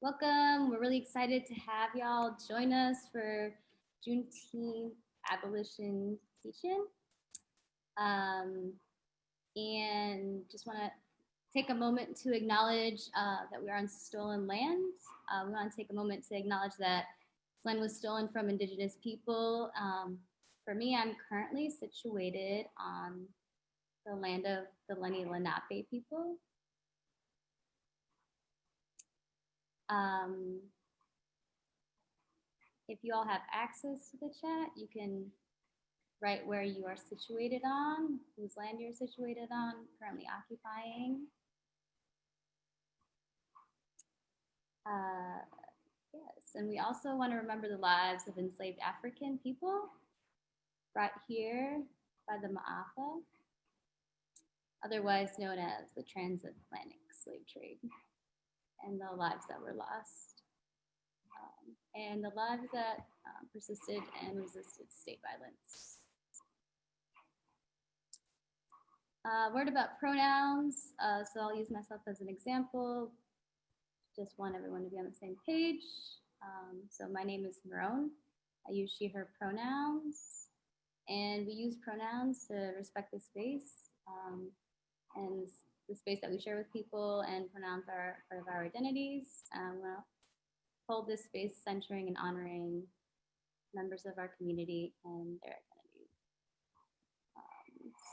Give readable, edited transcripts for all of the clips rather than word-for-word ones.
Welcome. We're really excited to have y'all join us for Juneteenth Abolition teach-in. And just want to take a moment to acknowledge that we are on stolen land. We want to take a moment to acknowledge that this land was stolen from Indigenous people. For me, I'm currently situated on the land of the Lenni Lenape people. If you all have access to the chat, you can write where you are situated on, whose land you're situated on, currently occupying. Yes, and we also want to remember the lives of enslaved African people brought here by the Ma'afa, otherwise known as the transatlantic slave trade, and the lives that were lost, and the lives that persisted and resisted state violence. Word about pronouns, so I'll use myself as an example. Just want everyone to be on the same page. So my name is Marone. I use she, her pronouns, and we use pronouns to respect the space and the space that we share with people, and pronouns are part of our identities. We'll hold this space centering and honoring members of our community and their identities.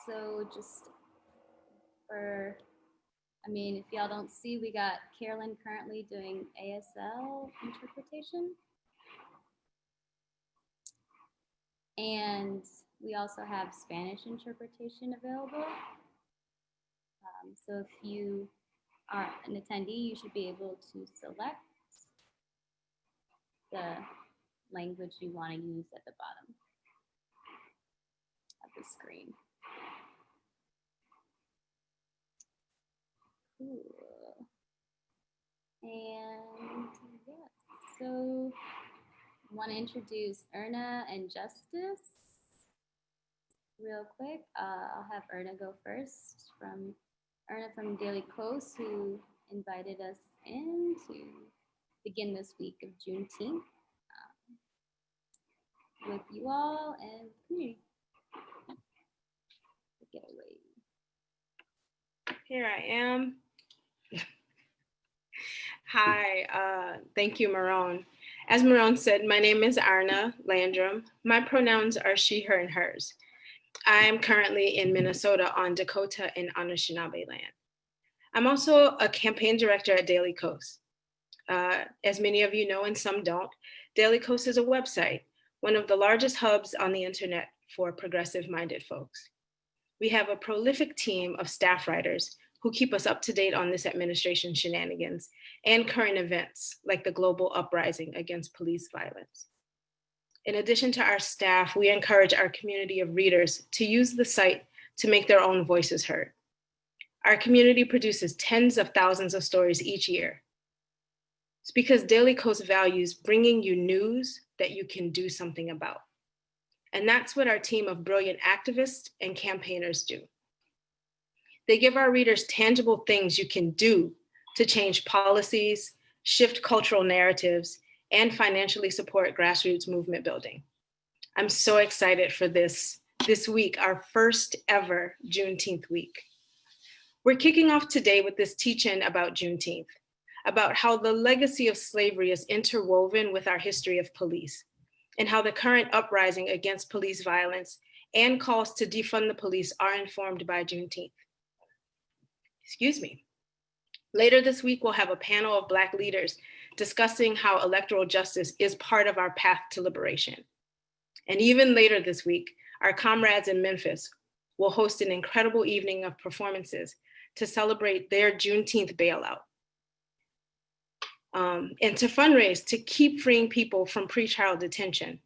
So just for, if y'all don't see, we got Carolyn currently doing ASL interpretation. And we also have Spanish interpretation available. So if you are an attendee, you should be able to select the language you want to use at the bottom of the screen. Cool. And yeah, so I want to introduce Erna and Justice real quick. I'll have Erna go first. Erna from Daily Coast, who invited us in to begin this week of Juneteenth with you all and community. Get away. Here I am. Hi, thank you, Marone. As Marone said, my name is Arna Landrum. My pronouns are she, her, and hers. I am currently in Minnesota on Dakota and Anishinaabe land. I'm also a campaign director at Daily Coast. As many of you know and some don't, Daily Coast is a website, one of the largest hubs on the internet for progressive-minded folks. We have a prolific team of staff writers who keep us up to date on this administration shenanigans and current events like the global uprising against police violence. In addition to our staff, we encourage our community of readers to use the site to make their own voices heard. Our community produces tens of thousands of stories each year. It's because Daily Coast values bringing you news that you can do something about. And that's what our team of brilliant activists and campaigners do. They give our readers tangible things you can do to change policies, shift cultural narratives, and financially support grassroots movement building. I'm so excited for this week, our first ever Juneteenth week. We're kicking off today with this teach-in about Juneteenth, about how the legacy of slavery is interwoven with our history of police, and how the current uprising against police violence and calls to defund the police are informed by Juneteenth. Excuse me. Later this week, we'll have a panel of Black leaders discussing how electoral justice is part of our path to liberation. And even later this week, our comrades in Memphis will host an incredible evening of performances to celebrate their Juneteenth bailout. And to fundraise to keep freeing people from pretrial detention.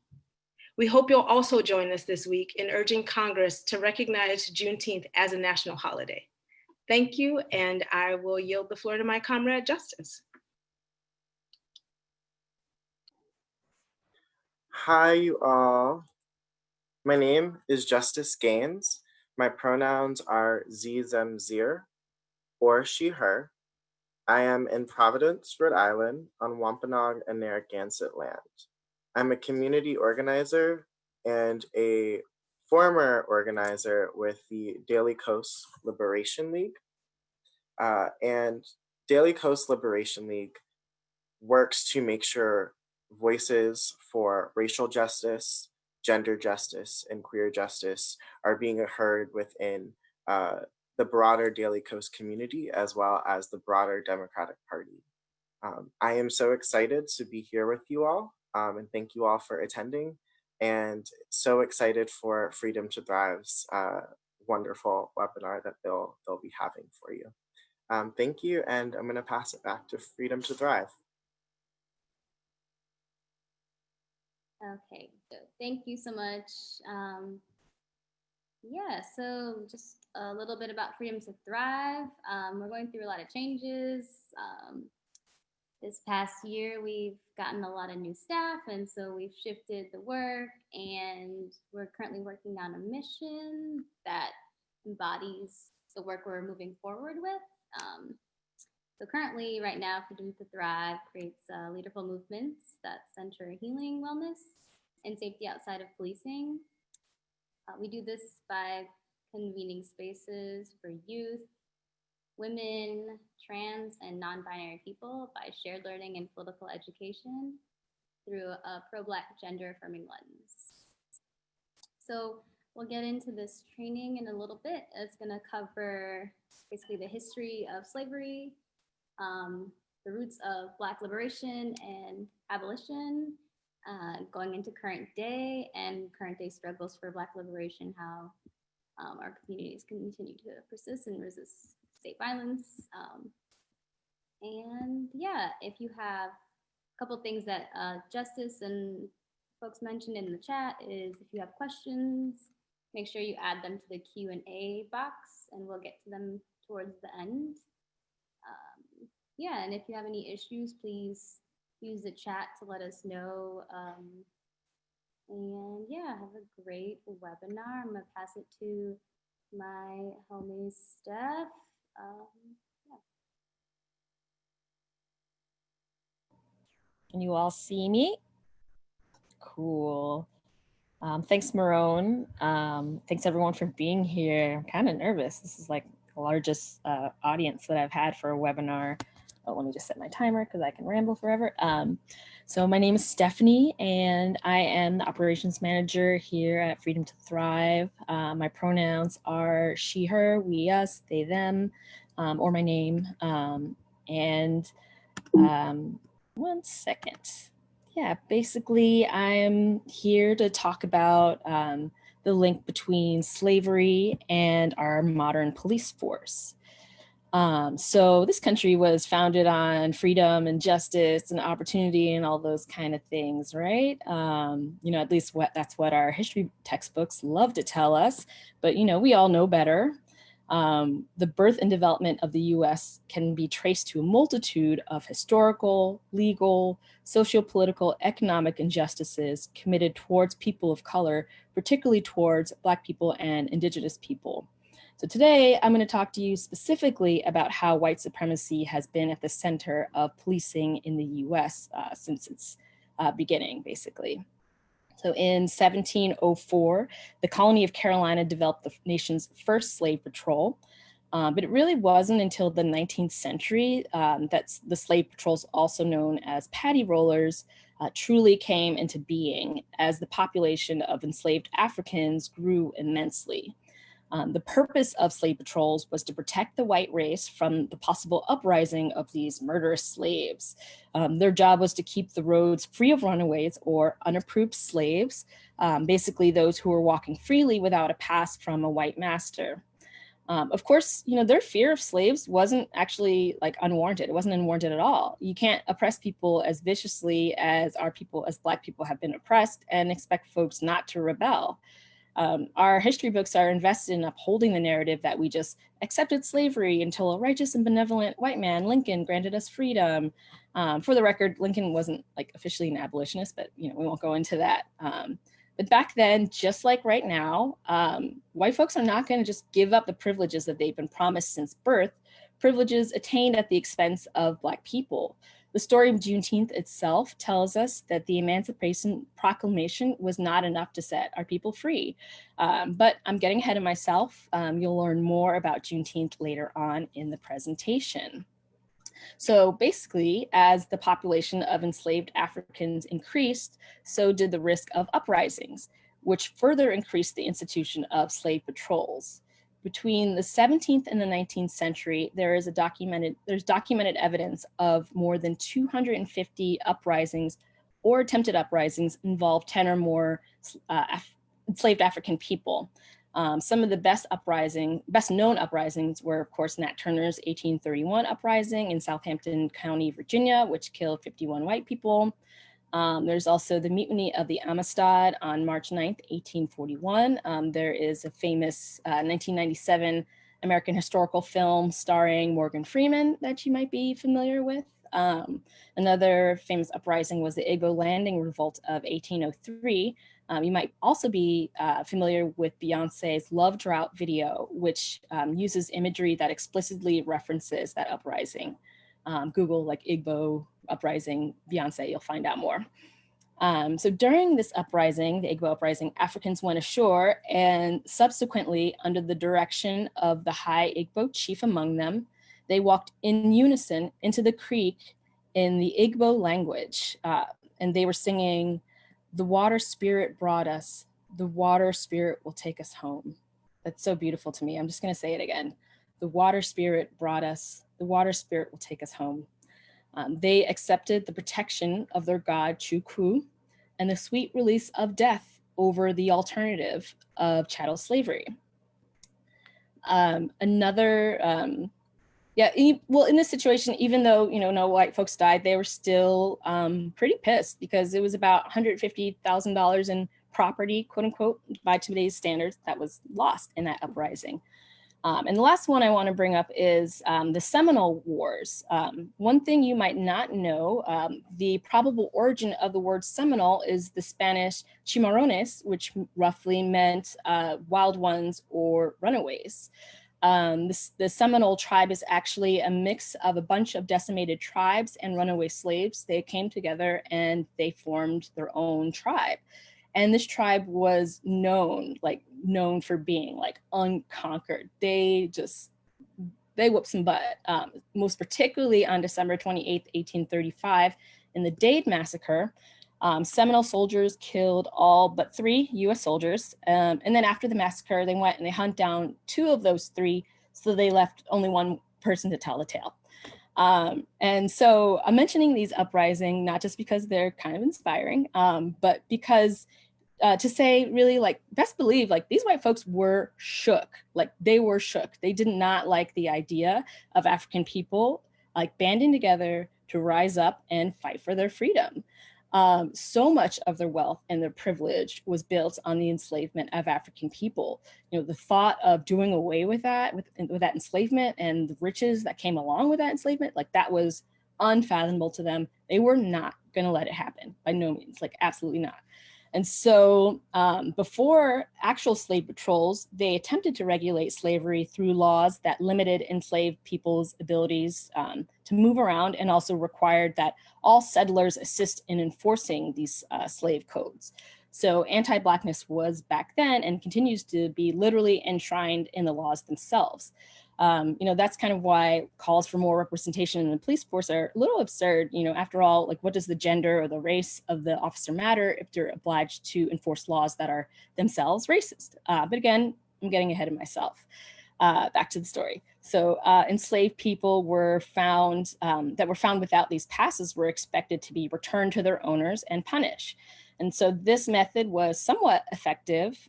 We hope you'll also join us this week in urging Congress to recognize Juneteenth as a national holiday. Thank you, and I will yield the floor to my comrade, Justice. Hi, you all. My name is Justice Gaines. My pronouns are ze, them, zir, or she, her. I am in Providence, Rhode Island, on Wampanoag and Narragansett land. I'm a community organizer and a former organizer with the Daily Coast Liberation League. And Daily Coast Liberation League works to make sure voices for racial justice, gender justice, and queer justice are being heard within the broader Daily Coast community, as well as the broader Democratic Party. I am so excited to be here with you all, and thank you all for attending, and so excited for Freedom to Thrive's wonderful webinar that they'll be having for you. Thank you, and I'm going to pass it back to Freedom to Thrive. Okay, so thank you so much. Yeah, so just a little bit about Freedom to Thrive. We're going through a lot of changes. This past year, we've gotten a lot of new staff, and so we've shifted the work, and we're currently working on a mission that embodies the work we're moving forward with. So currently, right now, Freedom to Thrive creates leaderful movements that center healing, wellness, and safety outside of policing. We do this by convening spaces for youth, women, trans, and non-binary people by shared learning and political education through a pro-Black gender-affirming lens. So we'll get into this training in a little bit. It's gonna cover basically the history of slavery, the roots of Black liberation and abolition, going into current day and current day struggles for Black liberation, how our communities continue to persist and resist state violence. And yeah, if you have a couple things that Justice and folks mentioned in the chat is if you have questions, make sure you add them to the Q&A box and we'll get to them towards the end. Yeah, and if you have any issues, please use the chat to let us know. And yeah, have a great webinar. I'm gonna pass it to my homie Steph. Yeah. Can you all see me? Cool. Thanks, Marone. Thanks everyone for being here. I'm kind of nervous. This is like the largest audience that I've had for a webinar. Oh, let me just set my timer because I can ramble forever. So my name is Stephanie and I am the operations manager here at Freedom to Thrive. My pronouns are she, her, we, us, they, them, or my name. One second. Yeah, basically I'm here to talk about the link between slavery and our modern police force. So this country was founded on freedom and justice and opportunity and all those kind of things, right? You know, at least that's what our history textbooks love to tell us, but you know, we all know better. The birth and development of the US can be traced to a multitude of historical, legal, socio-political, economic injustices committed towards people of color, particularly towards Black people and Indigenous people. So today I'm going to talk to you specifically about how white supremacy has been at the center of policing in the US since its beginning, basically. So in 1704, the colony of Carolina developed the nation's first slave patrol, but it really wasn't until the 19th century that the slave patrols, also known as paddy rollers, truly came into being as the population of enslaved Africans grew immensely. The purpose of slave patrols was to protect the white race from the possible uprising of these murderous slaves. Their job was to keep the roads free of runaways or unapproved slaves, basically those who were walking freely without a pass from a white master. Of course, you know, their fear of slaves wasn't actually like unwarranted. It wasn't unwarranted at all. You can't oppress people as viciously as our people, as Black people have been oppressed and expect folks not to rebel. Our history books are invested in upholding the narrative that we just accepted slavery until a righteous and benevolent white man, Lincoln, granted us freedom. For the record, Lincoln wasn't like officially an abolitionist, but you know, we won't go into that. But back then, just like right now, white folks are not going to just give up the privileges that they've been promised since birth, privileges attained at the expense of Black people. The story of Juneteenth itself tells us that the Emancipation Proclamation was not enough to set our people free. But I'm getting ahead of myself. You'll learn more about Juneteenth later on in the presentation. So basically, as the population of enslaved Africans increased, so did the risk of uprisings, which further increased the institution of slave patrols. Between the 17th and the 19th century, there's documented evidence of more than 250 uprisings or attempted uprisings involved 10 or more enslaved African people. Some of the best known uprisings were, of course, Nat Turner's 1831 uprising in Southampton County, Virginia, which killed 51 white people. There's also the Mutiny of the Amistad on March 9th, 1841. There is a famous 1997 American historical film starring Morgan Freeman that you might be familiar with. Another famous uprising was the Igbo Landing Revolt of 1803. You might also be familiar with Beyonce's Love Drought video, which uses imagery that explicitly references that uprising. Google like Igbo uprising, Beyonce, you'll find out more. So during this uprising, the Igbo uprising, Africans went ashore, and subsequently, under the direction of the high Igbo chief among them, they walked in unison into the creek in the Igbo language, and they were singing, "The water spirit brought us, the water spirit will take us home." That's so beautiful to me. I'm just gonna say it again. The water spirit brought us, the water spirit will take us home. They accepted the protection of their god Chukwu and the sweet release of death over the alternative of chattel slavery. Well, in this situation, even though no white folks died, they were still pretty pissed because it was about $150,000 in property, quote unquote, by today's standards, that was lost in that uprising. And the last one I want to bring up is the Seminole Wars. One thing you might not know, the probable origin of the word Seminole is the Spanish chimarrones, which roughly meant wild ones or runaways. The Seminole Tribe is actually a mix of a bunch of decimated tribes and runaway slaves. They came together and they formed their own tribe. And this tribe was known for being like unconquered. They whooped some butt, most particularly on December 28th, 1835, in the Dade Massacre. Seminole soldiers killed all but 3 US soldiers. And then after the massacre, they went and they hunt down 2 of those 3. So they left only 1 person to tell the tale. And so I'm mentioning these uprisings, not just because they're kind of inspiring, but because to say really best believe these white folks were shook. They were shook. They did not like the idea of African people banding together to rise up and fight for their freedom. So much of their wealth and their privilege was built on the enslavement of African people. The thought of doing away with that, with that enslavement and the riches that came along with that enslavement, that was unfathomable to them. They were not going to let it happen, by no means, absolutely not. And so before actual slave patrols, they attempted to regulate slavery through laws that limited enslaved people's abilities to move around, and also required that all settlers assist in enforcing these slave codes. So anti-Blackness was back then and continues to be literally enshrined in the laws themselves. That's kind of why calls for more representation in the police force are a little absurd. After all, what does the gender or the race of the officer matter if they're obliged to enforce laws that are themselves racist? But again, I'm getting ahead of myself. Back to the story. So enslaved people were found without these passes were expected to be returned to their owners and punished. And so this method was somewhat effective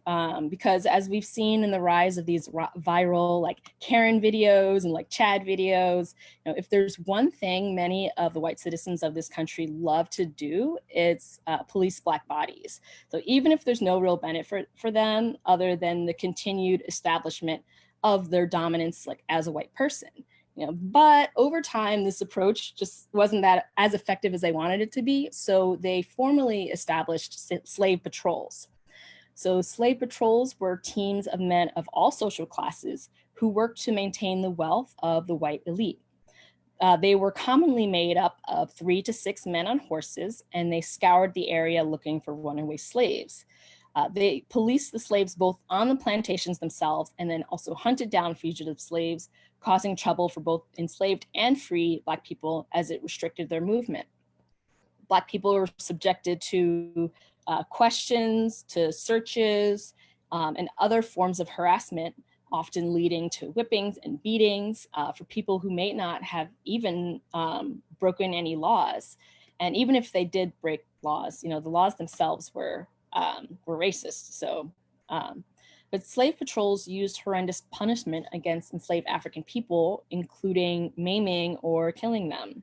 because, as we've seen in the rise of these viral Karen videos and Chad videos, if there's one thing many of the white citizens of this country love to do, it's police Black bodies. So even if there's no real benefit for them other than the continued establishment of their dominance as a white person. But over time, this approach just wasn't that as effective as they wanted it to be. So they formally established slave patrols. So slave patrols were teams of men of all social classes who worked to maintain the wealth of the white elite. They were commonly made up of 3 to 6 men on horses, and they scoured the area looking for runaway slaves. They policed the slaves both on the plantations themselves and then also hunted down fugitive slaves, causing trouble for both enslaved and free Black people as it restricted their movement. Black people were subjected to questions, to searches, and other forms of harassment, often leading to whippings and beatings for people who may not have even broken any laws. And even if they did break laws, the laws themselves were racist. So, but slave patrols used horrendous punishment against enslaved African people, including maiming or killing them.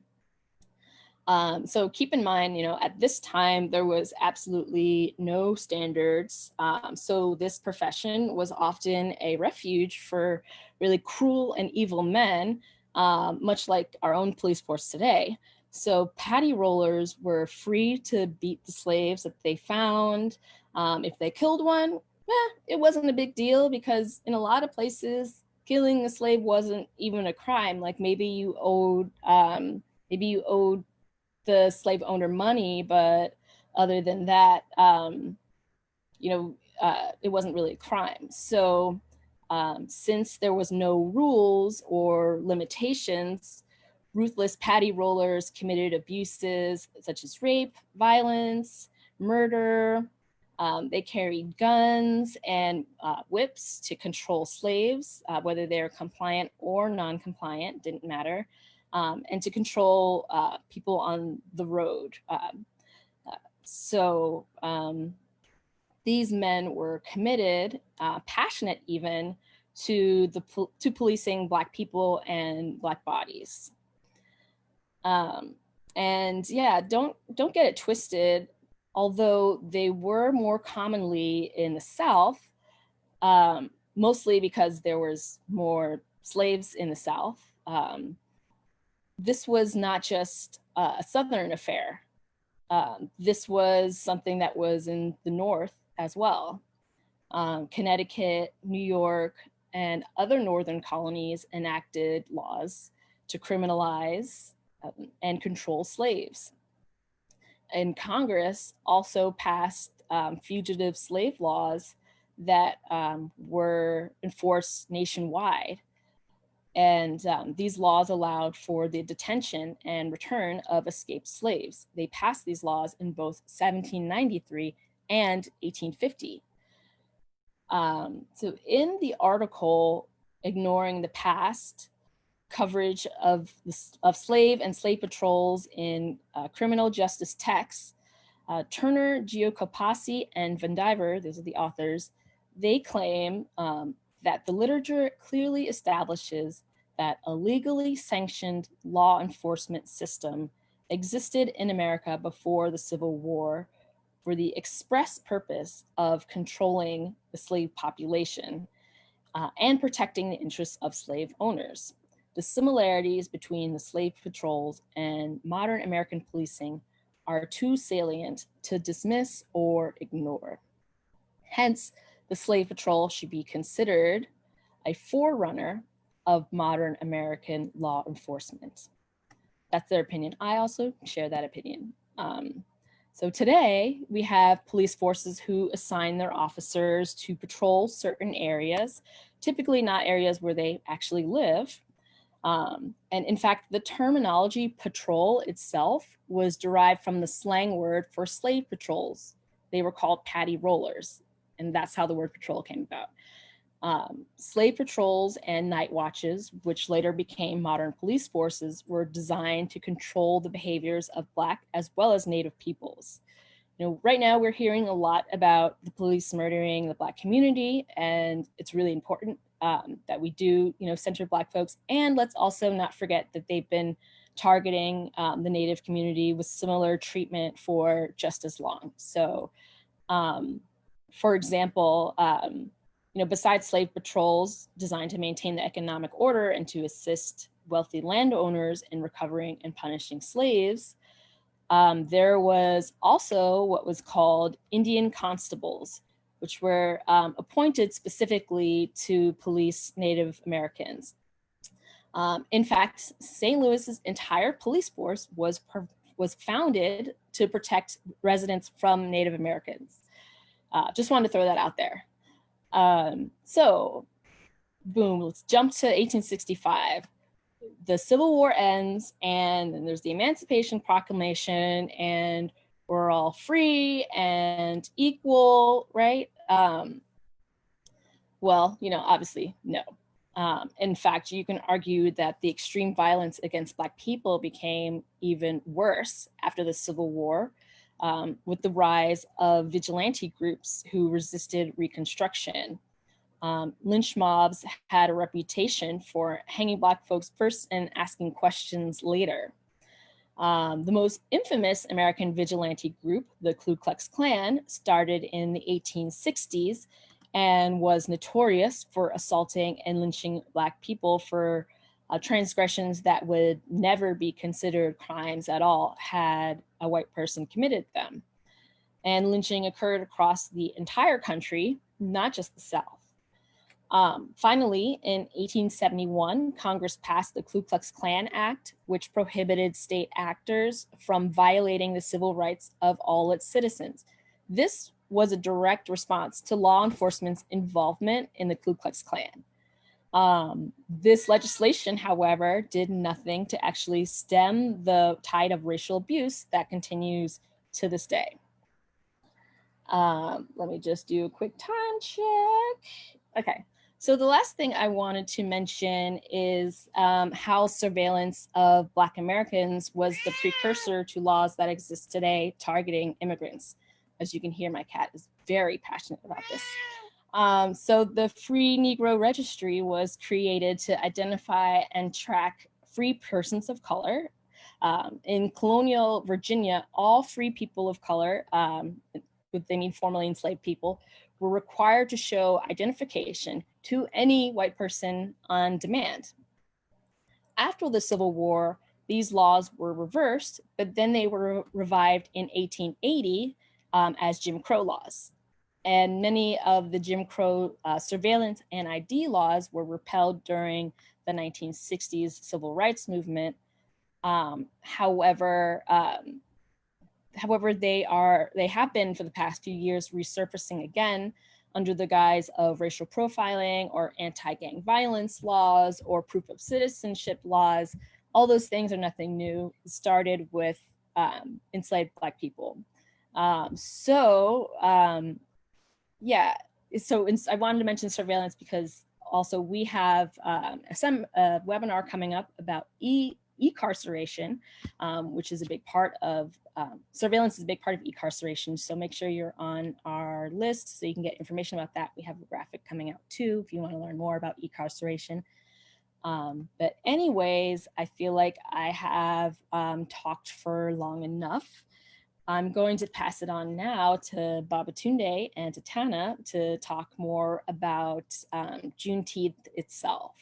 So keep in mind, at this time, there was absolutely no standards. So this profession was often a refuge for really cruel and evil men, much like our own police force today. So patty rollers were free to beat the slaves that they found. If they killed one, it wasn't a big deal, because in a lot of places, killing a slave wasn't even a crime. Like maybe you owed the slave owner money, but other than that, it wasn't really a crime. So since there was no rules or limitations, ruthless patty rollers committed abuses such as rape, violence, murder. They carried guns and whips to control slaves, whether they're compliant or non-compliant, didn't matter. And to control people on the road. So these men were committed, passionate even, to policing Black people and Black bodies. And yeah, don't get it twisted. Although they were more commonly in the South, mostly because there was more slaves in the South. This was not just a Southern affair. This was something that was in the North as well. Connecticut, New York, and other Northern colonies enacted laws to criminalize and control slaves. And Congress also passed fugitive slave laws that were enforced nationwide. And these laws allowed for the detention and return of escaped slaves. They passed these laws in both 1793 and 1850. So in the article, Ignoring the Past, coverage of slave and slave patrols in criminal justice texts, Turner, Giacopassi, and Vandiver, those are the authors, they claim that the literature clearly establishes that a legally sanctioned law enforcement system existed in America before the Civil War for the express purpose of controlling the slave population and protecting the interests of slave owners. The similarities between the slave patrols and modern American policing are too salient to dismiss or ignore. Hence, the slave patrol should be considered a forerunner of modern American law enforcement. That's their opinion. I also share that opinion. So today we have police forces who assign their officers to patrol certain areas, typically not areas where they actually live. And in fact, the terminology patrol itself was derived from the slang word for slave patrols. They were called patty rollers, and that's how the word patrol came about. Slave patrols and night watches, which later became modern police forces, were designed to control the behaviors of Black as well as Native peoples. Right now we're hearing a lot about the police murdering the Black community, and it's really important that we do, center Black folks. And let's also not forget that they've been targeting the Native community with similar treatment for just as long. So, for example, besides slave patrols designed to maintain the economic order and to assist wealthy landowners in recovering and punishing slaves, there was also what was called Indian constables, which were appointed specifically to police Native Americans. In fact, St. Louis's entire police force was founded to protect residents from Native Americans. Just wanted to throw that out there. So, boom, let's jump to 1865. The Civil War ends, and then there's the Emancipation Proclamation, and we're all free and equal, right? Well, you know, obviously, no. In fact, you can argue that the extreme violence against Black people became even worse after the Civil War, with the rise of vigilante groups who resisted Reconstruction. Lynch mobs had a reputation for hanging Black folks first and asking questions later. The most infamous American vigilante group, the Ku Klux Klan, started in the 1860s and was notorious for assaulting and lynching Black people for transgressions that would never be considered crimes at all had a white person committed them. And lynching occurred across the entire country, not just the South. Finally, in 1871, Congress passed the Ku Klux Klan Act, which prohibited state actors from violating the civil rights of all its citizens. This was a direct response to law enforcement's involvement in the Ku Klux Klan. This legislation, however, did nothing to actually stem the tide of racial abuse that continues to this day. Let me just do a quick time check. Okay. So the last thing I wanted to mention is how surveillance of Black Americans was the precursor to laws that exist today targeting immigrants. As you can hear, my cat is very passionate about this. So the Free Negro Registry was created to identify and track free persons of color. In colonial Virginia, all free people of color, they mean formerly enslaved people, were required to show identification to any white person on demand. After the Civil War, these laws were reversed, but then they were revived in 1880 as Jim Crow laws. And many of the Jim Crow surveillance and ID laws were repealed during the 1960s civil rights movement. However, they have been for the past few years resurfacing again under the guise of racial profiling or anti-gang violence laws or proof of citizenship laws. All those things are nothing new. It started with enslaved Black people. I wanted to mention surveillance because also we have a webinar coming up about Incarceration, which is a big part of surveillance is a big part of incarceration. So make sure you're on our list so you can get information about that. We have a graphic coming out too if you want to learn more about incarceration. But anyways, I feel like I have talked for long enough. I'm going to pass it on now to Babatunde and to Tana to talk more about Juneteenth itself.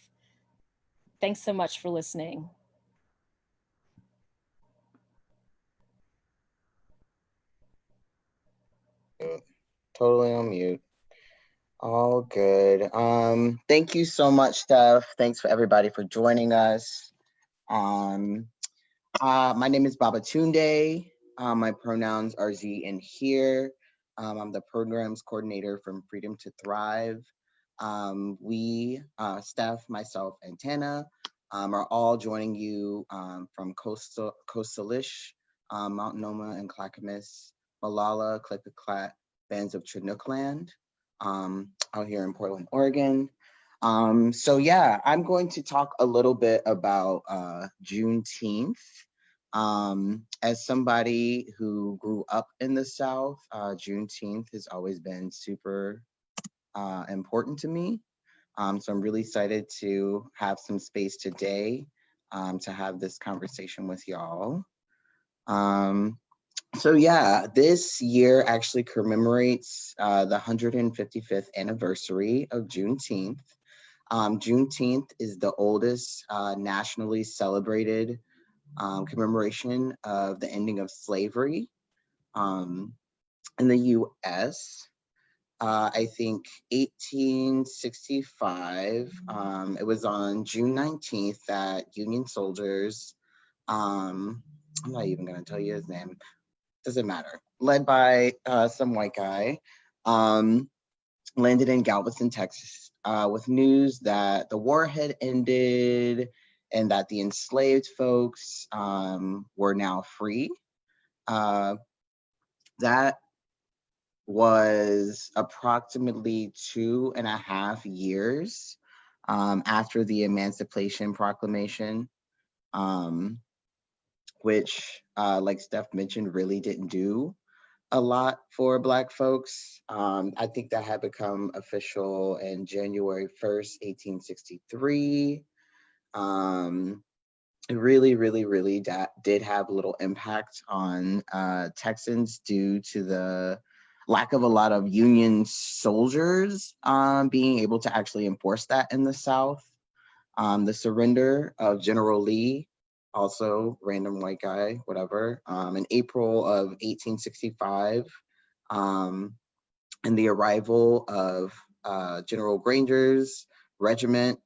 Thanks so much for listening. Totally on mute. All good. Thank you so much, Steph. Thanks for everybody for joining us. My name is Babatunde. My pronouns are Z and here. I'm the programs coordinator from Freedom to Thrive. We, Steph, myself, and Tana, are all joining you from Coastalish, Mount Noma and Clackamas, Malala, Clippicat, Bands of Chinook land, out here in Portland, Oregon. So yeah, I'm going to talk a little bit about Juneteenth. As somebody who grew up in the South, Juneteenth has always been super important to me. So I'm really excited to have some space today to have this conversation with y'all. So yeah, this year actually commemorates the 155th anniversary of Juneteenth. Juneteenth is the oldest nationally celebrated commemoration of the ending of slavery in the US. I think 1865, it was on June 19th that Union soldiers, I'm not even gonna tell you his name, doesn't matter, led by some white guy, landed in Galveston, Texas, with news that the war had ended and that the enslaved folks were now free. That was approximately 2.5 years after the Emancipation Proclamation, which, like Steph mentioned, really didn't do a lot for Black folks. I think that had become official in January 1st, 1863. It really did have little impact on Texans due to the lack of a lot of Union soldiers being able to actually enforce that in the South. The surrender of General Lee, also random white guy, whatever, in April of 1865, and the arrival of General Granger's regiment,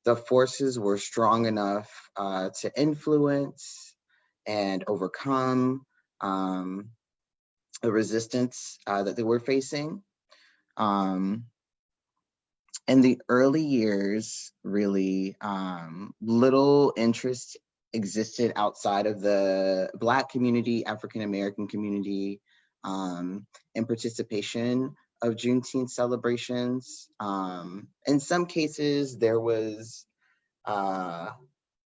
the forces were strong enough to influence and overcome the resistance that they were facing. In the early years, really, little interest existed outside of the Black community, African American community, in participation of Juneteenth celebrations. In some cases, there was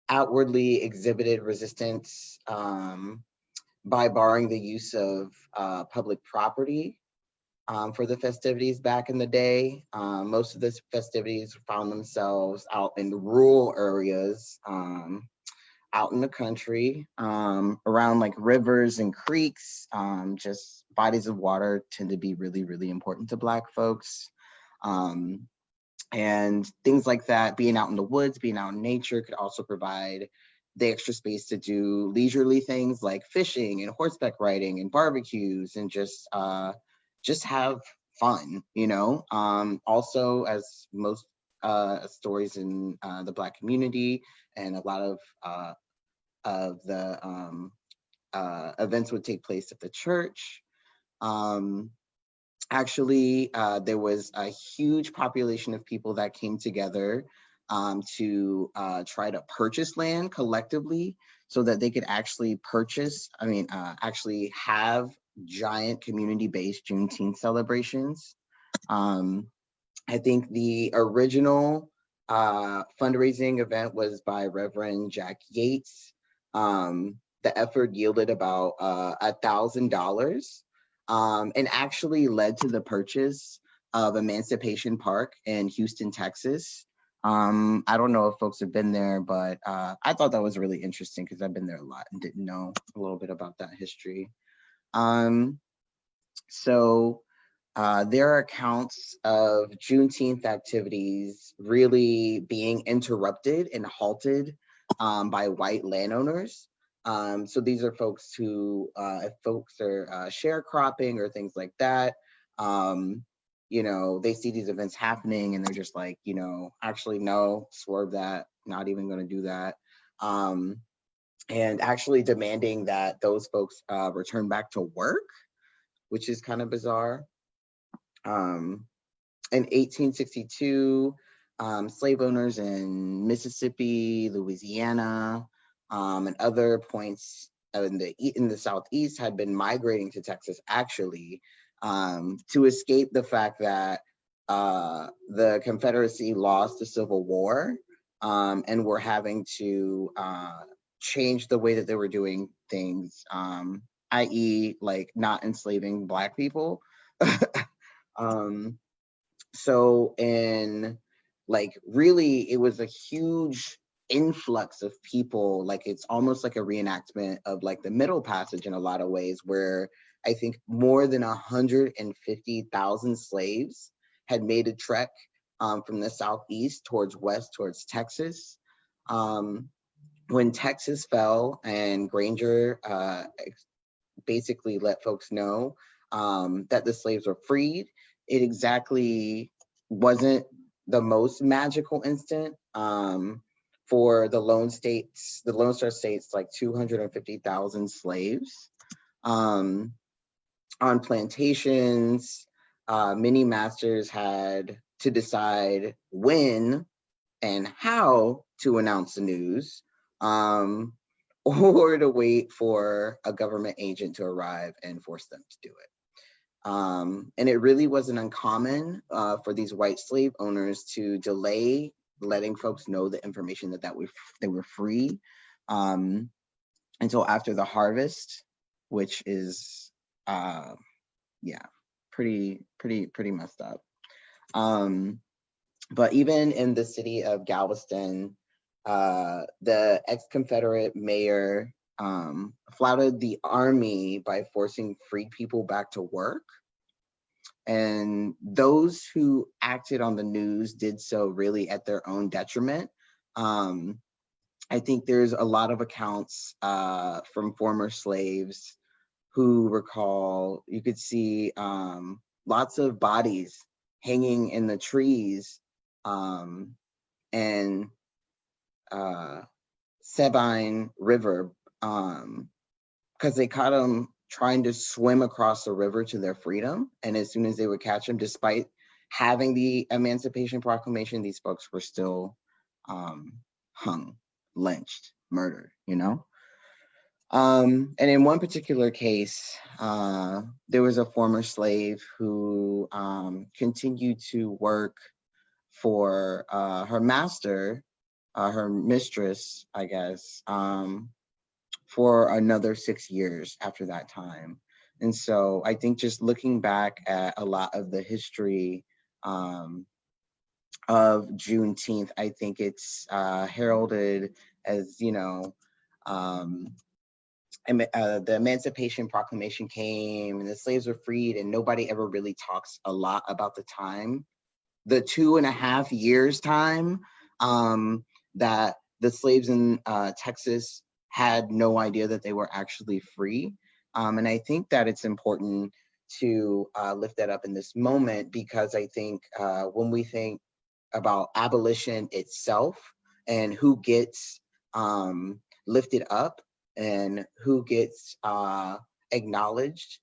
outwardly exhibited resistance by barring the use of public property for the festivities back in the day. Most of the festivities found themselves out in rural areas, out in the country, around like rivers and creeks. Just bodies of water tend to be really important to Black folks. And things like that, being out in the woods, being out in nature, could also provide the extra space to do leisurely things like fishing and horseback riding and barbecues and just have fun, you know? Also, as most stories in the Black community and a lot of the events would take place at the church. Actually, there was a huge population of people that came together to try to purchase land collectively so that they could actually actually have giant community-based Juneteenth celebrations. I think the original fundraising event was by Reverend Jack Yates. The effort yielded about $1,000 and actually led to the purchase of Emancipation Park in Houston, Texas. I don't know if folks have been there, but I thought that was really interesting because I've been there a lot and didn't know a little bit about that history. So there are accounts of Juneteenth activities really being interrupted and halted by white landowners. So these are folks who, if folks are sharecropping or things like that, you know, they see these events happening and they're just like, you know, actually, no, swerve that, not even going to do that. And actually demanding that those folks return back to work, which is kind of bizarre. In 1862, slave owners in Mississippi, Louisiana, and other points in the Southeast had been migrating to Texas actually to escape the fact that the Confederacy lost the Civil War and were having to change the way that they were doing things, i.e. like not enslaving Black people. So in like really it was a huge influx of people, like it's almost like a reenactment of like the Middle Passage in a lot of ways, where I think more than 150,000 slaves had made a trek from the Southeast towards Texas. When Texas fell and Granger basically let folks know that the slaves were freed. It exactly wasn't the most magical instant. For the Lone Star States, like 250,000 slaves on plantations. Many masters had to decide when and how to announce the news, or to wait for a government agent to arrive and force them to do it. And it really wasn't uncommon for these white slave owners to delay letting folks know the information that they were free until after the harvest, which is pretty messed up. But even in the city of Galveston, the ex-Confederate mayor flouted the army by forcing freed people back to work. And those who acted on the news did so really at their own detriment. I think there's a lot of accounts from former slaves who recall, you could see lots of bodies hanging in the trees and Sabine River, because they caught them trying to swim across the river to their freedom. And as soon as they would catch them, despite having the Emancipation Proclamation, these folks were still hung, lynched, murdered, you know? And in one particular case, there was a former slave who continued to work for her master, her mistress, I guess, for another 6 years after that time. And so I think just looking back at a lot of the history of Juneteenth, I think it's heralded as, you know, the Emancipation Proclamation came and the slaves were freed, and nobody ever really talks a lot about the time, the 2.5 years time that the slaves in Texas had no idea that they were actually free. And I think that it's important to lift that up in this moment, because I think when we think about abolition itself and who gets lifted up and who gets acknowledged,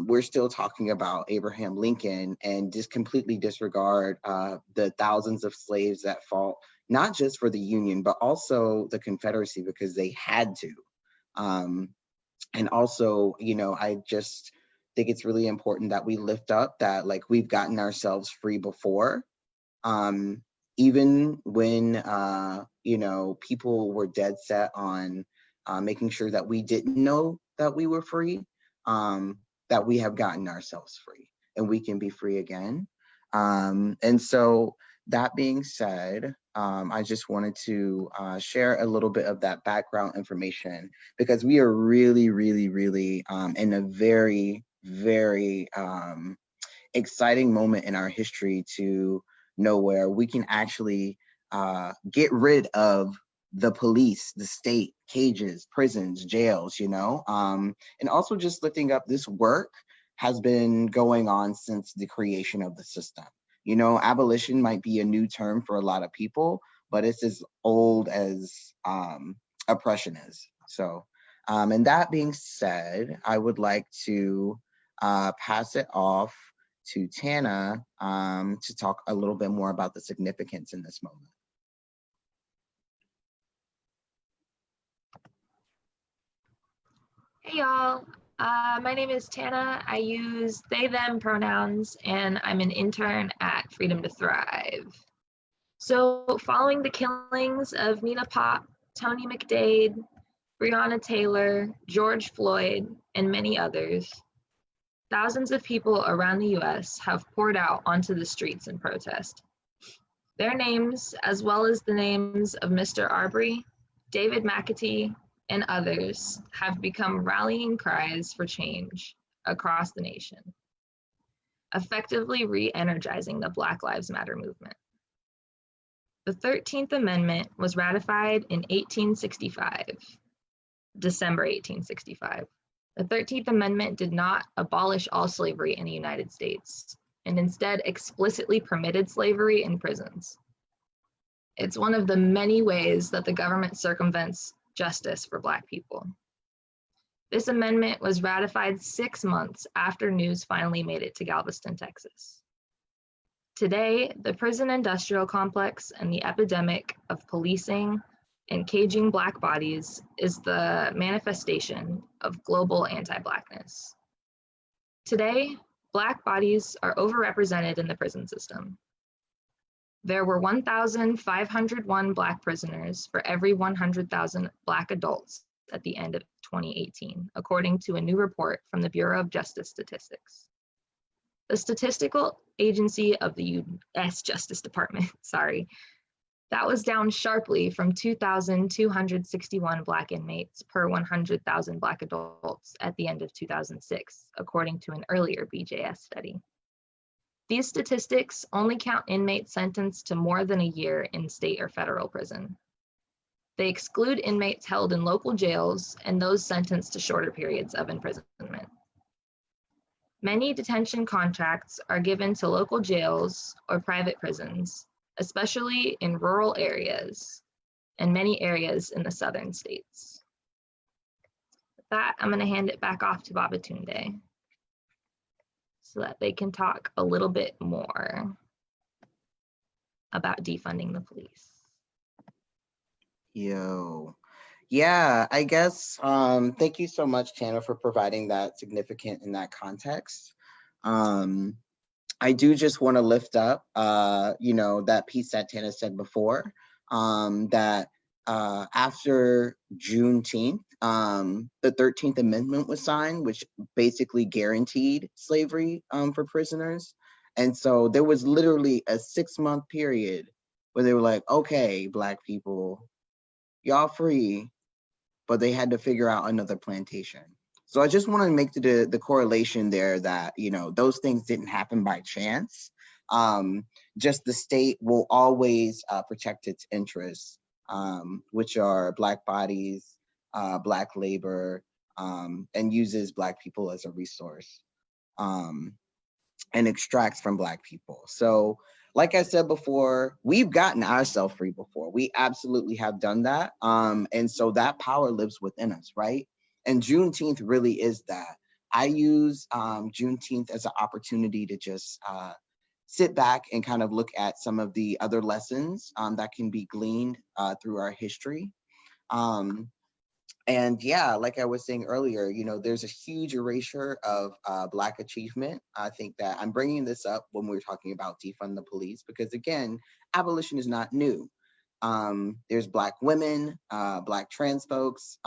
we're still talking about Abraham Lincoln, and just completely disregard the thousands of slaves that fought, not just for the Union, but also the Confederacy, because they had to. And also, you know, I just think it's really important that we lift up that, like, we've gotten ourselves free before. Even when, you know, people were dead set on making sure that we didn't know that we were free, that we have gotten ourselves free and we can be free again. And so that being said, I just wanted to share a little bit of that background information, because we are really, really, really in a very, very exciting moment in our history to know where we can actually get rid of the police, the state, cages, prisons, jails, you know, and also just lifting up this work has been going on since the creation of the system. You know, abolition might be a new term for a lot of people, but it's as old as oppression is. So, and that being said, I would like to pass it off to Tana to talk a little bit more about the significance in this moment. Hey y'all, my name is Tana. I use they, them pronouns, and I'm an intern at Freedom to Thrive. So following the killings of Nina Pop, Tony McDade, Breonna Taylor, George Floyd, and many others, thousands of people around the US have poured out onto the streets in protest. Their names, as well as the names of Mr. Arbery, David McAtee, and others, have become rallying cries for change across the nation, effectively re-energizing the Black Lives Matter movement. The 13th Amendment was ratified in 1865, December 1865, The 13th Amendment did not abolish all slavery in the United States, and instead explicitly permitted slavery in prisons. It's one of the many ways that the government circumvents justice for Black people. This amendment was ratified 6 months after news finally made it to Galveston, Texas. Today, the prison industrial complex and the epidemic of policing and caging Black bodies is the manifestation of global anti-Blackness. Today, Black bodies are overrepresented in the prison system. There were 1,501 Black prisoners for every 100,000 Black adults at the end of 2018, according to a new report from the Bureau of Justice Statistics. The statistical agency of the U.S. Justice Department, that was down sharply from 2,261 Black inmates per 100,000 Black adults at the end of 2006, according to an earlier BJS study. These statistics only count inmates sentenced to more than a year in state or federal prison. They exclude inmates held in local jails and those sentenced to shorter periods of imprisonment. Many detention contracts are given to local jails or private prisons, especially in rural areas and many areas in the southern states. With that, I'm going to hand it back off to Babatunde so that they can talk a little bit more about defunding the police. Yo. Yeah, I guess, thank you so much, Tana, for providing that significant in that context. I do just want to lift up, that piece that Tana said before, that after Juneteenth, the 13th Amendment was signed, which basically guaranteed slavery for prisoners. And so there was literally a 6-month period where they were like, okay, Black people, y'all free, but they had to figure out another plantation. So I just want to make the correlation there that, those things didn't happen by chance. Just the state will always protect its interests, which are Black bodies, Black labor, and uses Black people as a resource, and extracts from Black people. So like I said before, we've gotten ourselves free before. We absolutely have done that. And so that power lives within us, right? And Juneteenth really is that. I use Juneteenth as an opportunity to just sit back and kind of look at some of the other lessons that can be gleaned through our history. And yeah, like I was saying earlier, there's a huge erasure of Black achievement. I think that I'm bringing this up when we're talking about defund the police, because again, abolition is not new. There's Black women, Black trans folks,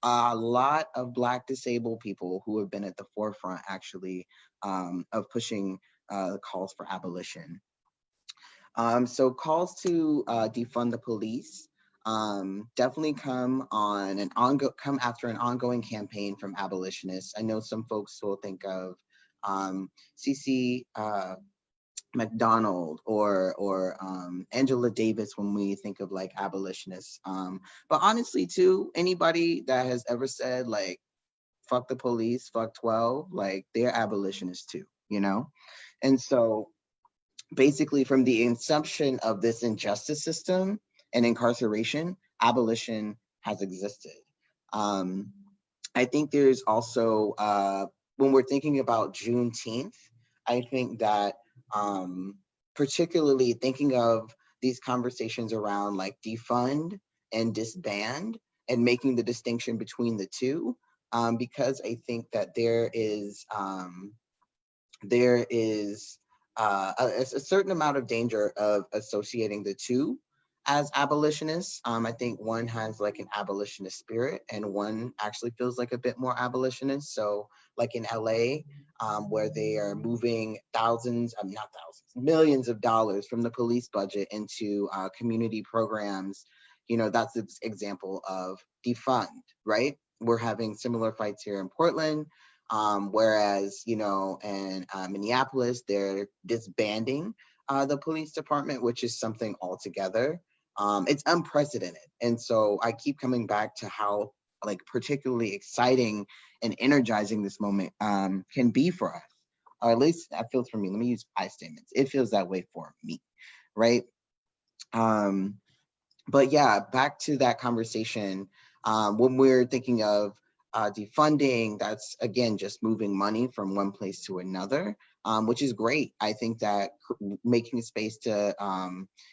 a lot of Black disabled people who have been at the forefront actually of pushing calls for abolition. So calls to defund the police definitely come after an ongoing campaign from abolitionists. I know some folks will think of CC McDonald or Angela Davis when we think of like abolitionists. But honestly too, anybody that has ever said like, fuck the police, fuck 12, like they're abolitionists too, And so basically from the inception of this injustice system and incarceration, abolition has existed. I think there's also, when we're thinking about Juneteenth, I think that particularly thinking of these conversations around like defund and disband and making the distinction between the two, because I think that there is a certain amount of danger of associating the two as abolitionists. I think one has like an abolitionist spirit and one actually feels like a bit more abolitionist. So like in LA, where they are moving millions of dollars from the police budget into community programs, that's an example of defund, right? We're having similar fights here in Portland. Whereas, in Minneapolis, they're disbanding the police department, which is something altogether. It's unprecedented. And so I keep coming back to how like particularly exciting and energizing this moment can be for us, or at least that feels for me. Let me use I statements. It feels that way for me, right? But yeah, back to that conversation. When we're thinking of defunding, that's again just moving money from one place to another, which is great. I think that making space to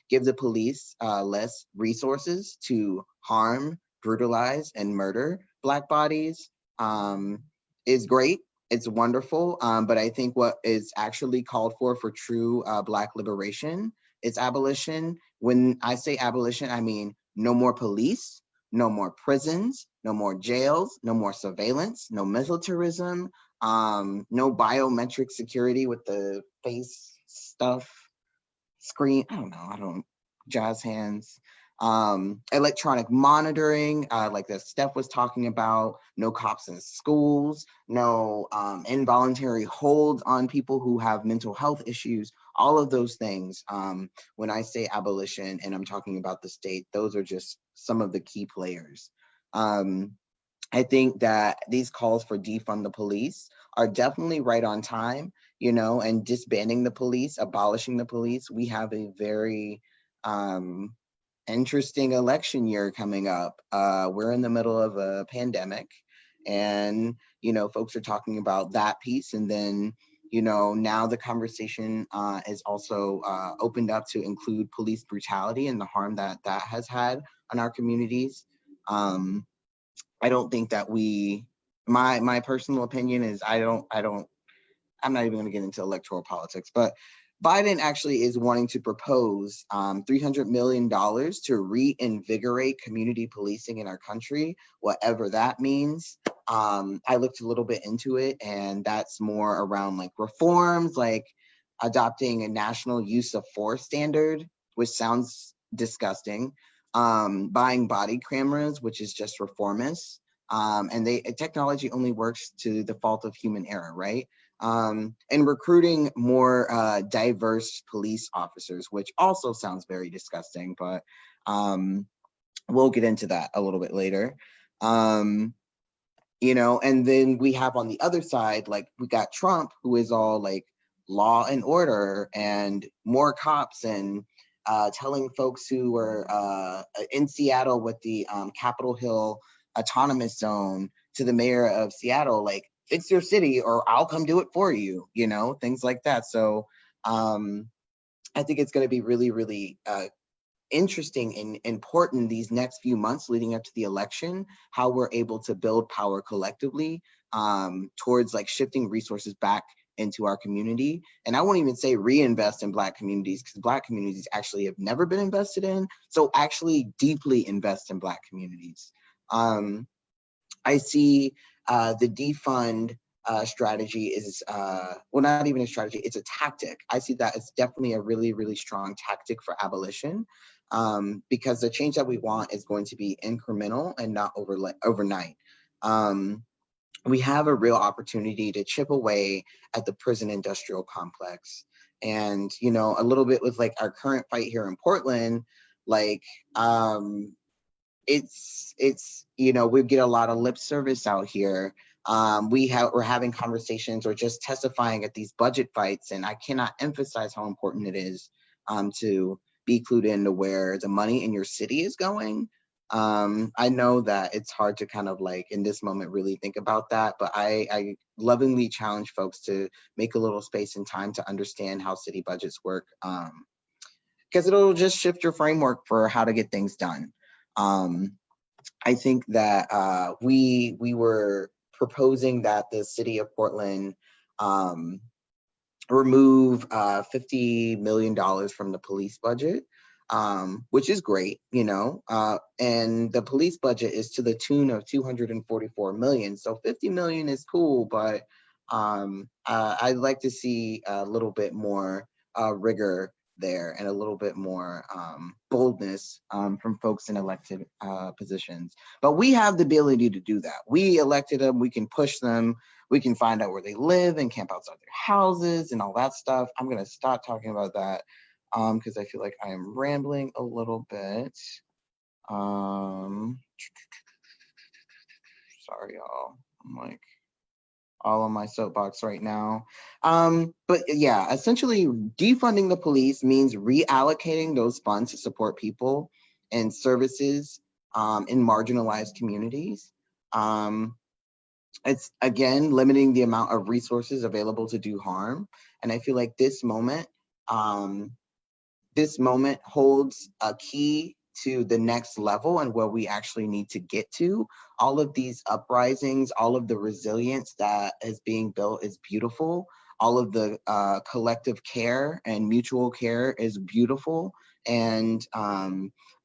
give the police less resources to harm, brutalize, and murder Black bodies is great. It's wonderful. But I think what is actually called for true Black liberation is abolition. When I say abolition, I mean no more police, no more prisons, no more jails, no more surveillance, no militarism, no biometric security with the face stuff, screen, I don't, jazz hands, electronic monitoring, like that Steph was talking about, no cops in schools, no involuntary holds on people who have mental health issues, all of those things. When I say abolition and I'm talking about the state, those are just some of the key players. I think that these calls for defund the police are definitely right on time, you know, and disbanding the police, abolishing the police. We have a very interesting election year coming up. We're in the middle of a pandemic, and, you know, folks are talking about that piece. And then, you know, now the conversation is also opened up to include police brutality and the harm that that has had on our communities. I don't think that my personal opinion is I'm not even going to get into electoral politics, but Biden actually is wanting to propose $300 million to reinvigorate community policing in our country, whatever that means. I looked a little bit into it, and that's more around like reforms, like adopting a national use of force standard, which sounds disgusting. Buying body cameras, which is just reformist. And technology only works to the fault of human error, right? And recruiting more diverse police officers, which also sounds very disgusting, but we'll get into that a little bit later. You know, and then we have on the other side, like we got Trump, who is all like law and order and more cops and telling folks who were in Seattle with the Capitol Hill autonomous zone to the mayor of Seattle, like, fix your city or I'll come do it for you, you know, things like that. So I think it's going to be really, really interesting and important these next few months leading up to the election, how we're able to build power collectively towards like shifting resources back into our community. And I won't even say reinvest in Black communities, because Black communities actually have never been invested in. So actually deeply invest in Black communities. I see the defund strategy is, well, not even a strategy, it's a tactic. I see that as definitely a really, really strong tactic for abolition, because the change that we want is going to be incremental and not overnight. We have a real opportunity to chip away at the prison industrial complex. And, you know, a little bit with like our current fight here in Portland, like, it's you know, we get a lot of lip service out here. We're having conversations or just testifying at these budget fights, and I cannot emphasize how important it is to be clued into where the money in your city is going. I know that it's hard to kind of like in this moment really think about that, but I lovingly challenge folks to make a little space and time to understand how city budgets work, because it'll just shift your framework for how to get things done. I think that we were proposing that the city of Portland remove $50 million from the police budget, which is great, you know, and the police budget is to the tune of $244 million. So 50 million is cool, but I'd like to see a little bit more rigor there and a little bit more boldness from folks in elected positions. But we have the ability to do that. We elected them, we can push them, we can find out where they live and camp outside their houses and all that stuff. I'm gonna stop talking about that because I feel like I am rambling a little bit. Sorry, y'all. I'm like all on my soapbox right now. But yeah, essentially defunding the police means reallocating those funds to support people and services in marginalized communities. It's again limiting the amount of resources available to do harm. And I feel like this moment holds a key to the next level and where we actually need to get to. All of these uprisings, all of the resilience that is being built is beautiful. All of the collective care and mutual care is beautiful. And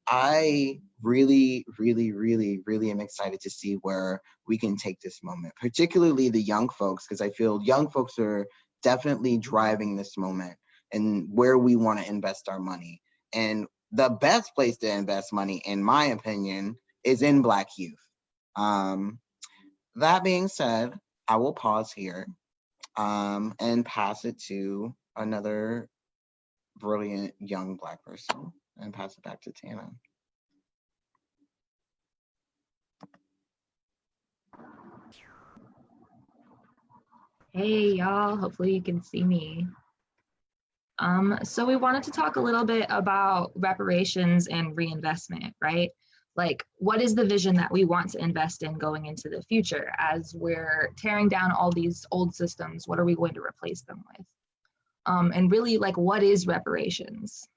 I really, really, really, really am excited to see where we can take this moment, particularly the young folks, because I feel young folks are definitely driving this moment and where we want to invest our money. And the best place to invest money, in my opinion, is in Black youth. That being said, I will pause here and pass it to another brilliant young Black person and pass it back to Tana. Hey y'all, hopefully you can see me. So we wanted to talk a little bit about reparations and reinvestment, right? Like, what is the vision that we want to invest in going into the future? As we're tearing down all these old systems, what are we going to replace them with? And really, like, what is reparations?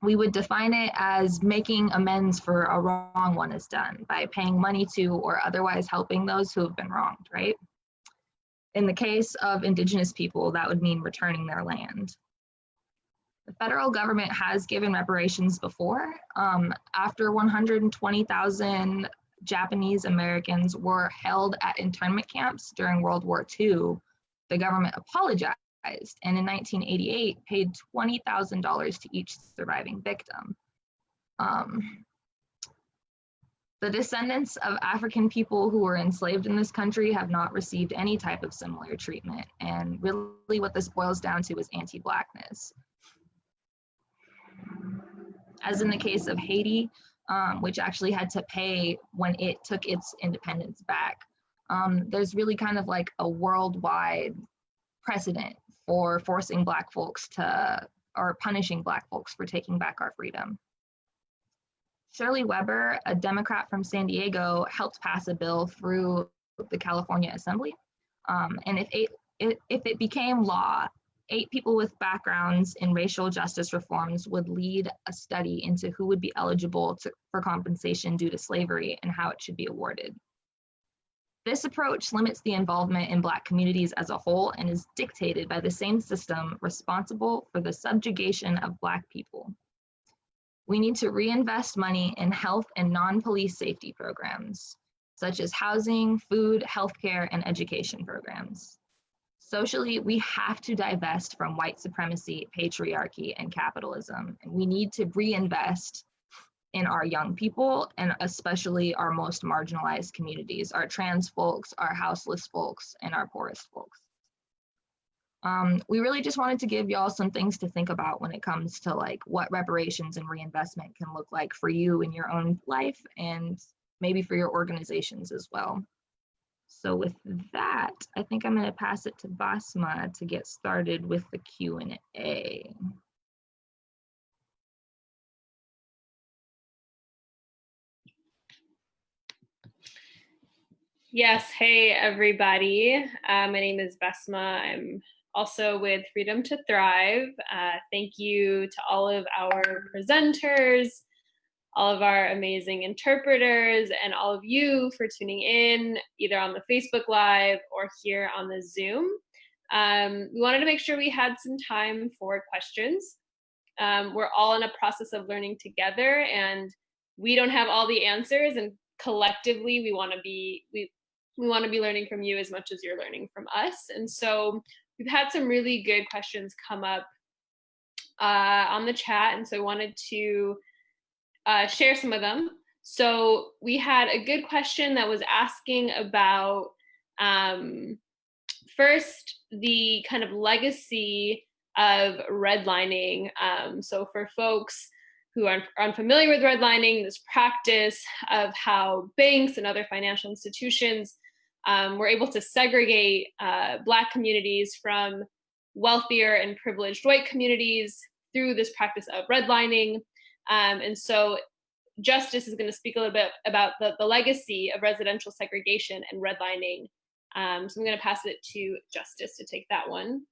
We would define it as making amends for a wrong one is done by paying money to or otherwise helping those who have been wronged, right? In the case of Indigenous people, that would mean returning their land. The federal government has given reparations before. After 120,000 Japanese Americans were held at internment camps during World War II, the government apologized and in 1988 paid $20,000 to each surviving victim. The descendants of African people who were enslaved in this country have not received any type of similar treatment. And really what this boils down to is anti-Blackness. As in the case of Haiti, which actually had to pay when it took its independence back, there's really kind of like a worldwide precedent for forcing Black folks to, or punishing Black folks for taking back our freedom. Shirley Weber, a Democrat from San Diego, helped pass a bill through the California Assembly. And if it became law, 8 people with backgrounds in racial justice reforms would lead a study into who would be eligible for compensation due to slavery and how it should be awarded. This approach limits the involvement in Black communities as a whole and is dictated by the same system responsible for the subjugation of Black people. We need to reinvest money in health and non-police safety programs, such as housing, food, healthcare, and education programs. Socially, we have to divest from white supremacy, patriarchy, and capitalism. And we need to reinvest in our young people and especially our most marginalized communities, our trans folks, our houseless folks, and our poorest folks. We really just wanted to give y'all some things to think about when it comes to like what reparations and reinvestment can look like for you in your own life and maybe for your organizations as well. So with that, I think I'm going to pass it to Basma to get started with the Q&A. Yes, hey everybody. My name is Basma. I'm also with Freedom to Thrive. Thank you to all of our presenters, all of our amazing interpreters, and all of you for tuning in, either on the Facebook Live or here on the Zoom. We wanted to make sure we had some time for questions. We're all in a process of learning together, and we don't have all the answers, and collectively we want to be learning from you as much as you're learning from us. And so we've had some really good questions come up on the chat, and so I wanted to share some of them. So we had a good question that was asking about first the kind of legacy of redlining. So for folks who are unfamiliar with redlining, this practice of how banks and other financial institutions were able to segregate Black communities from wealthier and privileged white communities through this practice of redlining. And so Justice is going to speak a little bit about the legacy of residential segregation and redlining. So I'm going to pass it to Justice to take that one.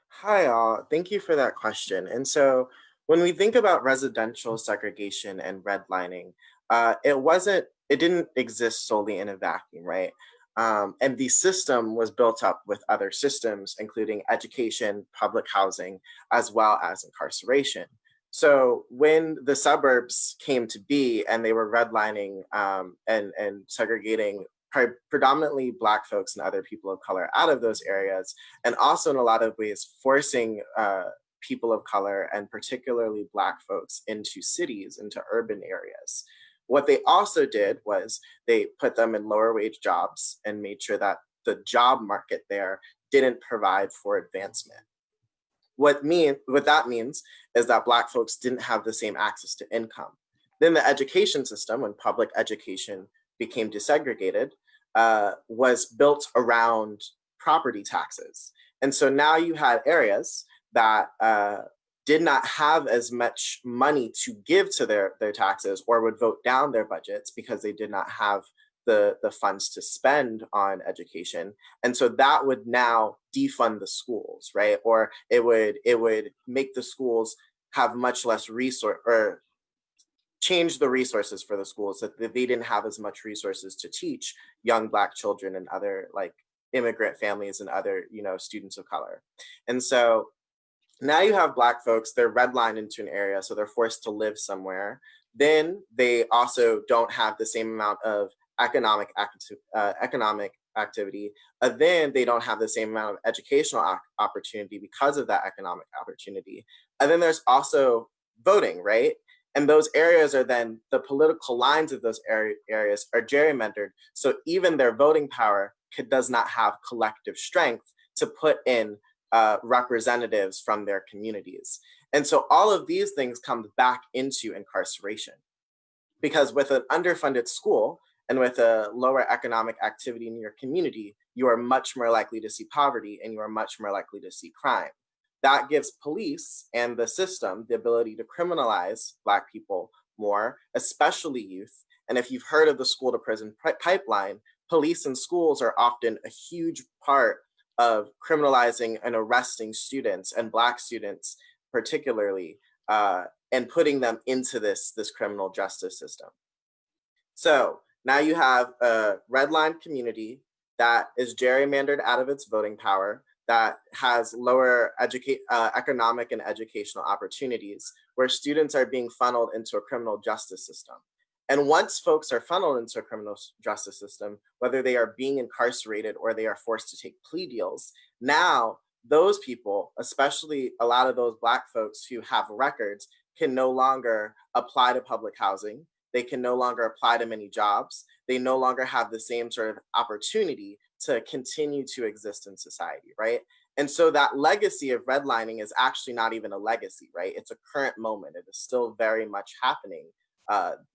Hi, all. Thank you for that question. And so when we think about residential segregation and redlining, it didn't exist solely in a vacuum, right? And the system was built up with other systems, including education, public housing, as well as incarceration. So when the suburbs came to be and they were redlining and segregating predominantly Black folks and other people of color out of those areas, and also in a lot of ways forcing people of color and particularly Black folks into cities, into urban areas. What they also did was they put them in lower wage jobs and made sure that the job market there didn't provide for advancement. What that means is that Black folks didn't have the same access to income. Then the education system, when public education became desegregated, was built around property taxes. And so now you had areas that did not have as much money to give to their taxes or would vote down their budgets because they did not have the funds to spend on education. And so that would now defund the schools, right? Or it would make the schools have much less resource, or change the resources for the schools so that they didn't have as much resources to teach young Black children and other like immigrant families and other, students of color. And so now you have Black folks, they're redlined into an area, so they're forced to live somewhere. Then they also don't have the same amount of economic activity. Then they don't have the same amount of educational opportunity because of that economic opportunity. And then there's also voting, right? And those areas are then, the political lines of those areas are gerrymandered. So even their voting power does not have collective strength to put in representatives from their communities. And so all of these things come back into incarceration. Because with an underfunded school and with a lower economic activity in your community, you are much more likely to see poverty and you are much more likely to see crime. That gives police and the system the ability to criminalize Black people more, especially youth. And if you've heard of the school to prison pipeline, police and schools are often a huge part of criminalizing and arresting students, and Black students particularly, and putting them into this criminal justice system. So now you have a redlined community that is gerrymandered out of its voting power, that has lower economic and educational opportunities, where students are being funneled into a criminal justice system. And once folks are funneled into a criminal justice system, whether they are being incarcerated or they are forced to take plea deals, now those people, especially a lot of those Black folks who have records, can no longer apply to public housing. They can no longer apply to many jobs. They no longer have the same sort of opportunity to continue to exist in society, right? And so that legacy of redlining is actually not even a legacy, right? It's a current moment. It is still very much happening,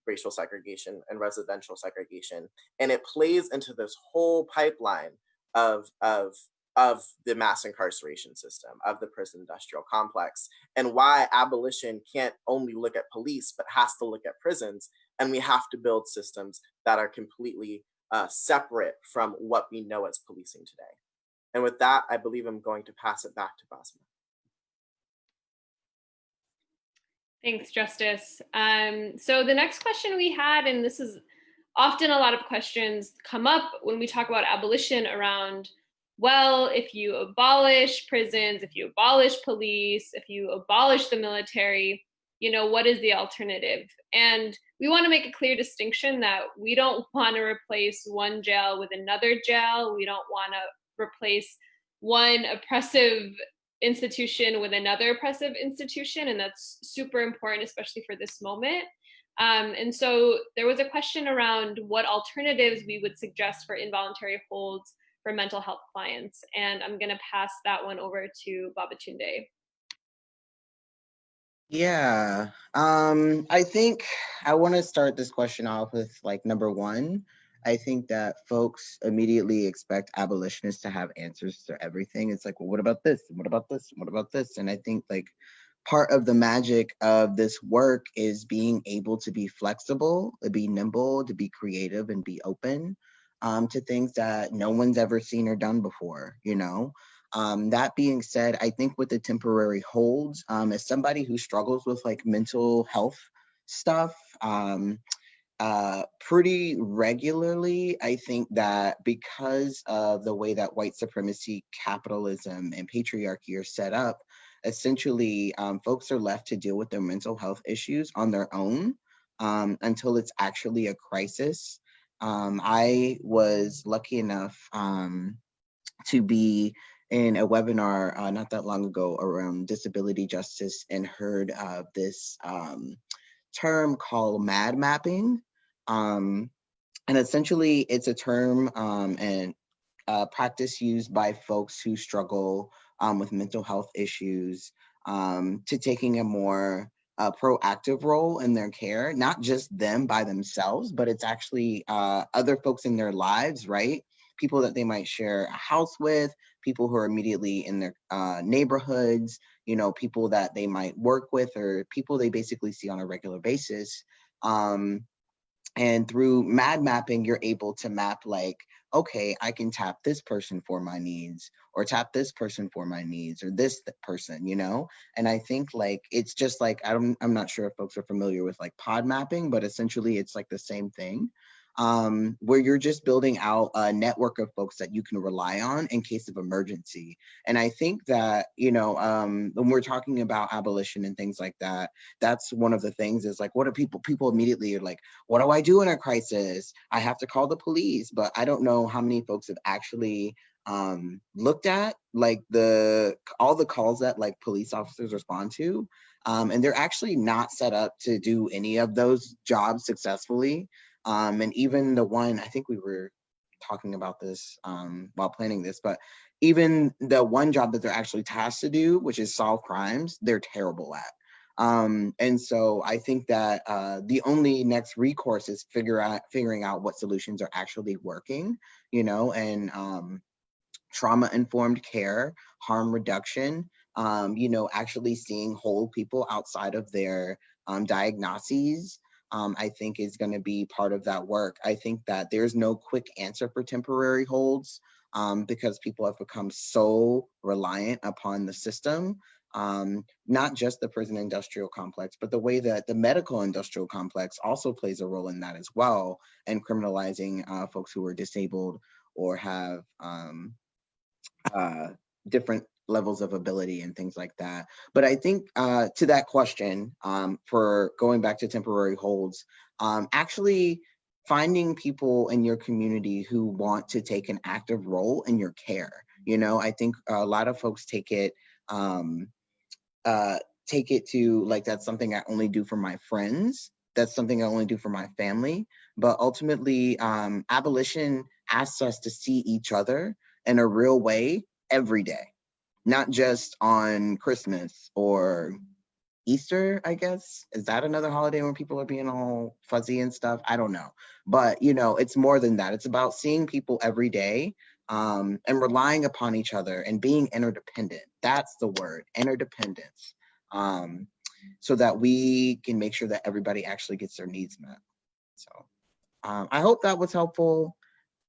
racial segregation and residential segregation. And it plays into this whole pipeline of the mass incarceration system, of the prison industrial complex, and why abolition can't only look at police, but has to look at prisons. And we have to build systems that are completely separate from what we know as policing today. And with that, I believe I'm going to pass it back to Basma. Thanks, Justice. So the next question we had, and this is often a lot of questions come up when we talk about abolition around, well, if you abolish prisons, if you abolish police, if you abolish the military, what is the alternative? And we want to make a clear distinction that we don't want to replace one jail with another jail. We don't want to replace one oppressive institution with another oppressive institution. And that's super important, especially for this moment. And so there was a question around what alternatives we would suggest for involuntary holds for mental health clients. And I'm going to pass that one over to Babatunde. Yeah, I think I want to start this question off with like number one. I think that folks immediately expect abolitionists to have answers to everything. It's like, well, what about this? What about this? What about this? And I think like part of the magic of this work is being able to be flexible, to be nimble, to be creative, and be open to things that no one's ever seen or done before, you know? That being said, I think with the temporary holds, as somebody who struggles with like mental health stuff, pretty regularly, I think that because of the way that white supremacy, capitalism, and patriarchy are set up, essentially folks are left to deal with their mental health issues on their own until it's actually a crisis. I was lucky enough to be in a webinar not that long ago around disability justice and heard this term called mad mapping. And essentially it's a term and practice used by folks who struggle with mental health issues to taking a more proactive role in their care, not just them by themselves, but it's actually other folks in their lives, right? People that they might share a house with, people who are immediately in their neighborhoods, you know, people that they might work with, or people they basically see on a regular basis. And through mad mapping, you're able to map like, okay, I can tap this person for my needs, or tap this person for my needs, or this person, you know? And I think like, it's just like, I'm not sure if folks are familiar with like pod mapping, but essentially it's like the same thing. Where you're just building out a network of folks that you can rely on in case of emergency. And I think that, you know, when we're talking about abolition and things like that, that's one of the things is like, what do people immediately are like, what do I do in a crisis? I have to call the police. But I don't know how many folks have actually looked at like all the calls that like police officers respond to. And they're actually not set up to do any of those jobs successfully. And even the one, I think we were talking about this while planning this, but even the one job that they're actually tasked to do, which is solve crimes, they're terrible at. And so I think that the only next recourse is figuring out what solutions are actually working, you know, and trauma-informed care, harm reduction, you know, actually seeing whole people outside of their diagnoses, I think is going to be part of that work. I think that there's no quick answer for temporary holds because people have become so reliant upon the system, not just the prison industrial complex, but the way that the medical industrial complex also plays a role in that as well, and criminalizing folks who are disabled or have different levels of ability and things like that. But I think to that question, for going back to temporary holds, actually finding people in your community who want to take an active role in your care. You know, I think a lot of folks take it to like, that's something I only do for my friends. That's something I only do for my family. But ultimately, abolition asks us to see each other in a real way every day, not just on Christmas or Easter, I guess. Is that another holiday when people are being all fuzzy and stuff? I don't know. But, you know, it's more than that. It's about seeing people every day and relying upon each other and being interdependent. That's the word, interdependence. So that we can make sure that everybody actually gets their needs met. So I hope that was helpful.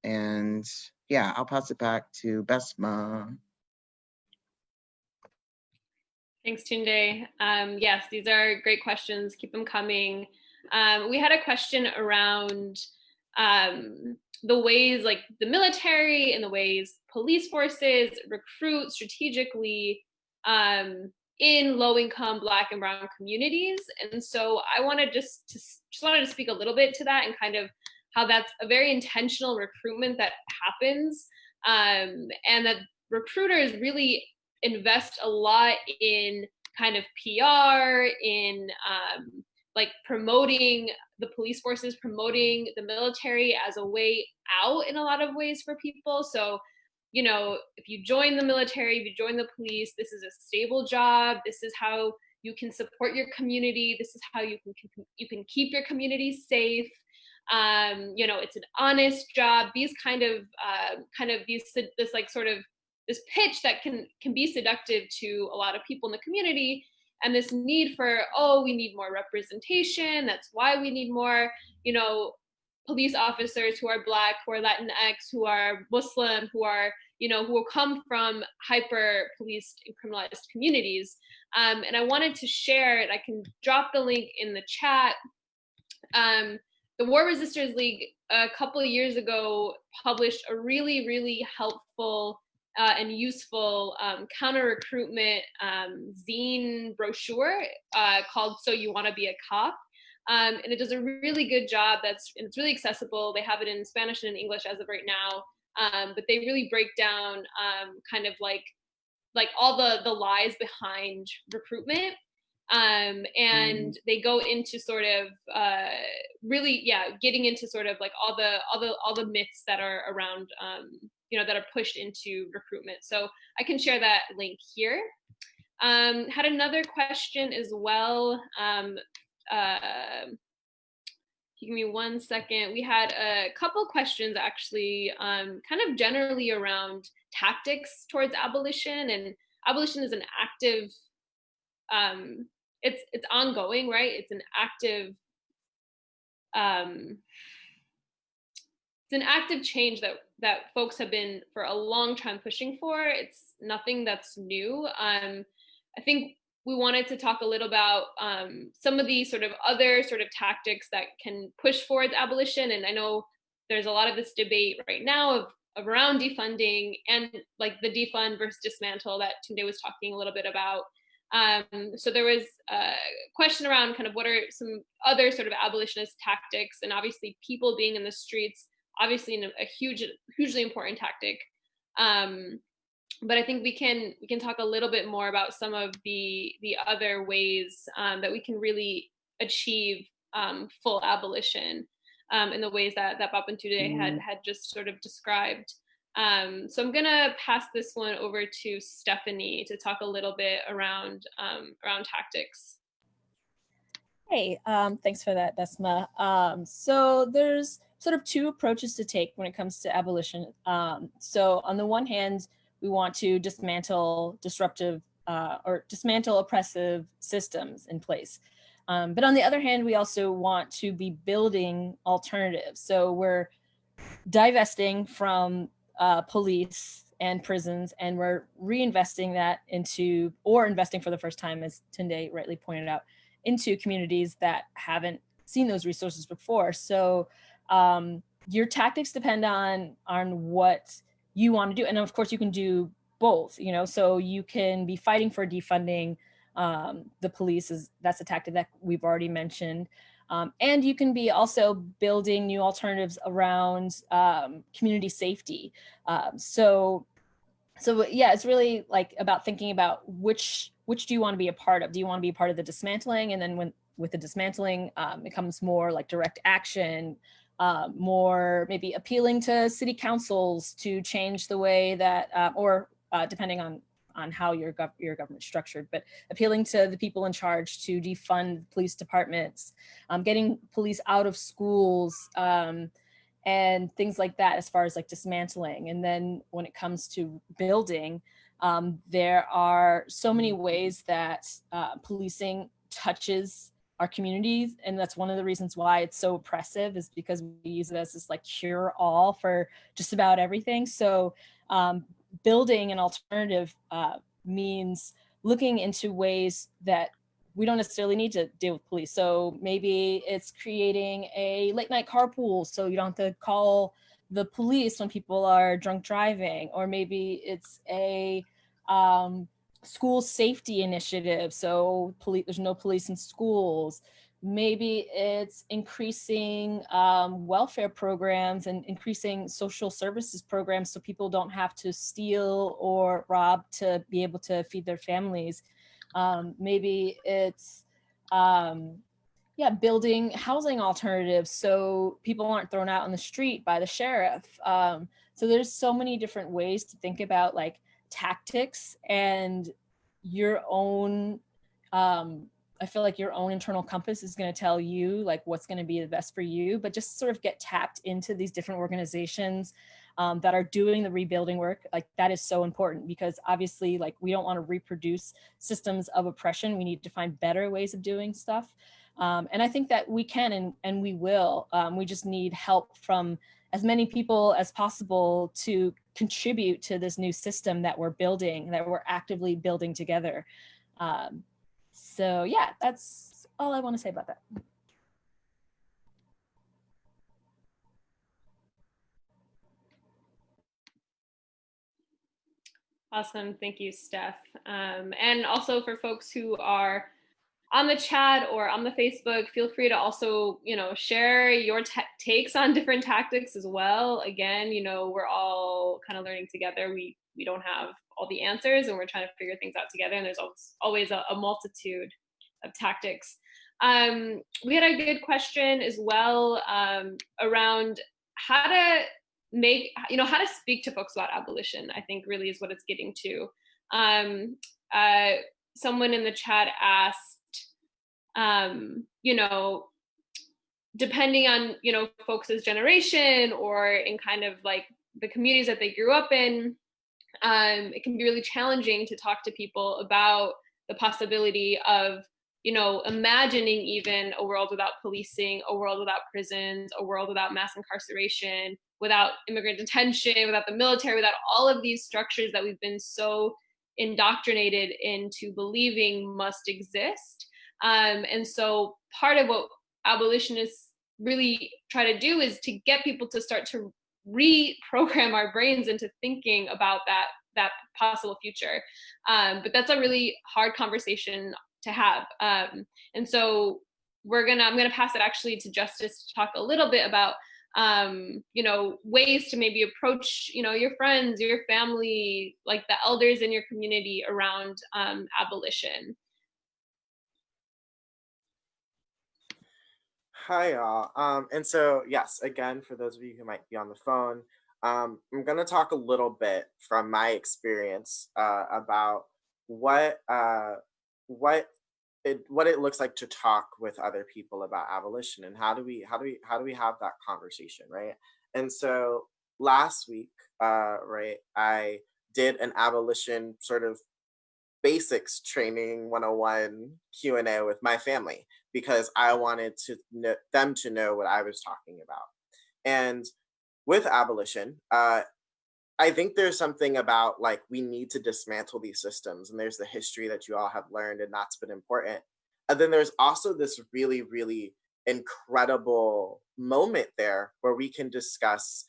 And yeah, I'll pass it back to Besma. Thanks, Tunde. Yes, these are great questions. Keep them coming. We had a question around the ways like the military and the ways police forces recruit strategically in low-income Black and Brown communities. And so I wanted just wanted to speak a little bit to that and kind of how that's a very intentional recruitment that happens, and that recruiters really invest a lot in kind of PR, in like promoting the police forces, promoting the military as a way out in a lot of ways for people. So you know, if you join the military, if you join the police, this is a stable job. This is how you can support your community. This is how you can keep your community safe. You know, it's an honest job. These this like sort of this pitch that can be seductive to a lot of people in the community, and this need for, oh, we need more representation. That's why we need more, you know, police officers who are Black, who are Latinx, who are Muslim, who are, you know, who will come from hyper policed and criminalized communities. And I wanted to share it. I can drop the link in the chat. The War Resisters League a couple of years ago published a really, really helpful and useful counter-recruitment zine brochure called So You Want to Be a Cop. And it does a really good job. It's really accessible. They have it in Spanish and in English as of right now. But they really break down kind of like all the lies behind recruitment. And they go into sort of really, getting into sort of like all the myths that are around, you know, that are pushed into recruitment. So I can share that link here. Had another question as well. Give me 1 second. We had a couple questions actually, kind of generally around tactics towards abolition, and abolition is an active, it's ongoing, right? It's an active, it's an active change that folks have been for a long time pushing for. It's nothing that's new. I think we wanted to talk a little about some of the sort of other sort of tactics that can push towards abolition. And I know there's a lot of this debate right now of around defunding and like the defund versus dismantle that Tunde was talking a little bit about. So there was a question around kind of what are some other sort of abolitionist tactics, and obviously people being in the streets, obviously a hugely important tactic. But I think we can talk a little bit more about some of the other ways that we can really achieve full abolition in the ways that Bob and Tunde had just sort of described. So I'm gonna pass this one over to Stephanie to talk a little bit around tactics. Hey, thanks for that, Desma. So there's sort of two approaches to take when it comes to abolition. So on the one hand, we want to dismantle disruptive or dismantle oppressive systems in place. But on the other hand, we also want to be building alternatives. So we're divesting from police and prisons, and we're reinvesting that into, or investing for the first time, as Tunde rightly pointed out, into communities that haven't seen those resources before. So your tactics depend on what you want to do. And of course you can do both, you know, so you can be fighting for defunding the police, that's a tactic that we've already mentioned. And you can be also building new alternatives around community safety. So yeah, it's really like about thinking about which do you want to be a part of? Do you want to be a part of the dismantling? And then with the dismantling, it comes more like direct action, more maybe appealing to city councils to change the way that, depending on how your government's structured, but appealing to the people in charge to defund police departments, getting police out of schools, and things like that as far as like dismantling. And then when it comes to building, there are so many ways that policing touches our communities, and that's one of the reasons why it's so oppressive, is because we use it as this like cure all for just about everything. So building an alternative means looking into ways that we don't necessarily need to deal with police. So maybe it's creating a late night carpool so you don't have to call the police when people are drunk driving, or maybe it's a school safety initiative, so there's no police in schools. Maybe it's increasing welfare programs and increasing social services programs so people don't have to steal or rob to be able to feed their families. Maybe it's yeah, building housing alternatives so people aren't thrown out on the street by the sheriff. So there's so many different ways to think about like tactics and your own, I feel like your own internal compass is going to tell you like what's going to be the best for you, but just sort of get tapped into these different organizations that are doing the rebuilding work. Like that is so important because obviously like we don't want to reproduce systems of oppression. We need to find better ways of doing stuff. And I think that we can and we will. We just need help from as many people as possible to contribute to this new system that we're building, that we're actively building together. So yeah, that's all I want to say about that. Awesome. Thank you, Steph. And also for folks who are on the chat or on the Facebook, feel free to also, share your takes on different tactics as well. Again, we're all kind of learning together. We don't have all the answers and we're trying to figure things out together. And there's always a multitude of tactics. We had a good question as well around how to how to speak to folks about abolition, I think really is what it's getting to. Someone in the chat asked, depending on, folks' generation or in kind of like the communities that they grew up in, it can be really challenging to talk to people about the possibility of, imagining even a world without policing, a world without prisons, a world without mass incarceration, without immigrant detention, without the military, without all of these structures that we've been so indoctrinated into believing must exist. And so part of what abolitionists really try to do is to get people to start to reprogram our brains into thinking about that possible future. But that's a really hard conversation to have. And so I'm gonna pass it actually to Justice to talk a little bit about ways to maybe approach, your friends, your family, like the elders in your community around abolition. Hi, y'all. And so, yes, again, for those of you who might be on the phone, I'm going to talk a little bit from my experience about what it looks like to talk with other people about abolition and how do we have that conversation, right? And so last week, right, I did an abolition sort of basics training 101 Q&A with my family because I wanted them to know what I was talking about. And with abolition, I think there's something about like we need to dismantle these systems, and there's the history that you all have learned, and that's been important. And then there's also this really, really incredible moment there where we can discuss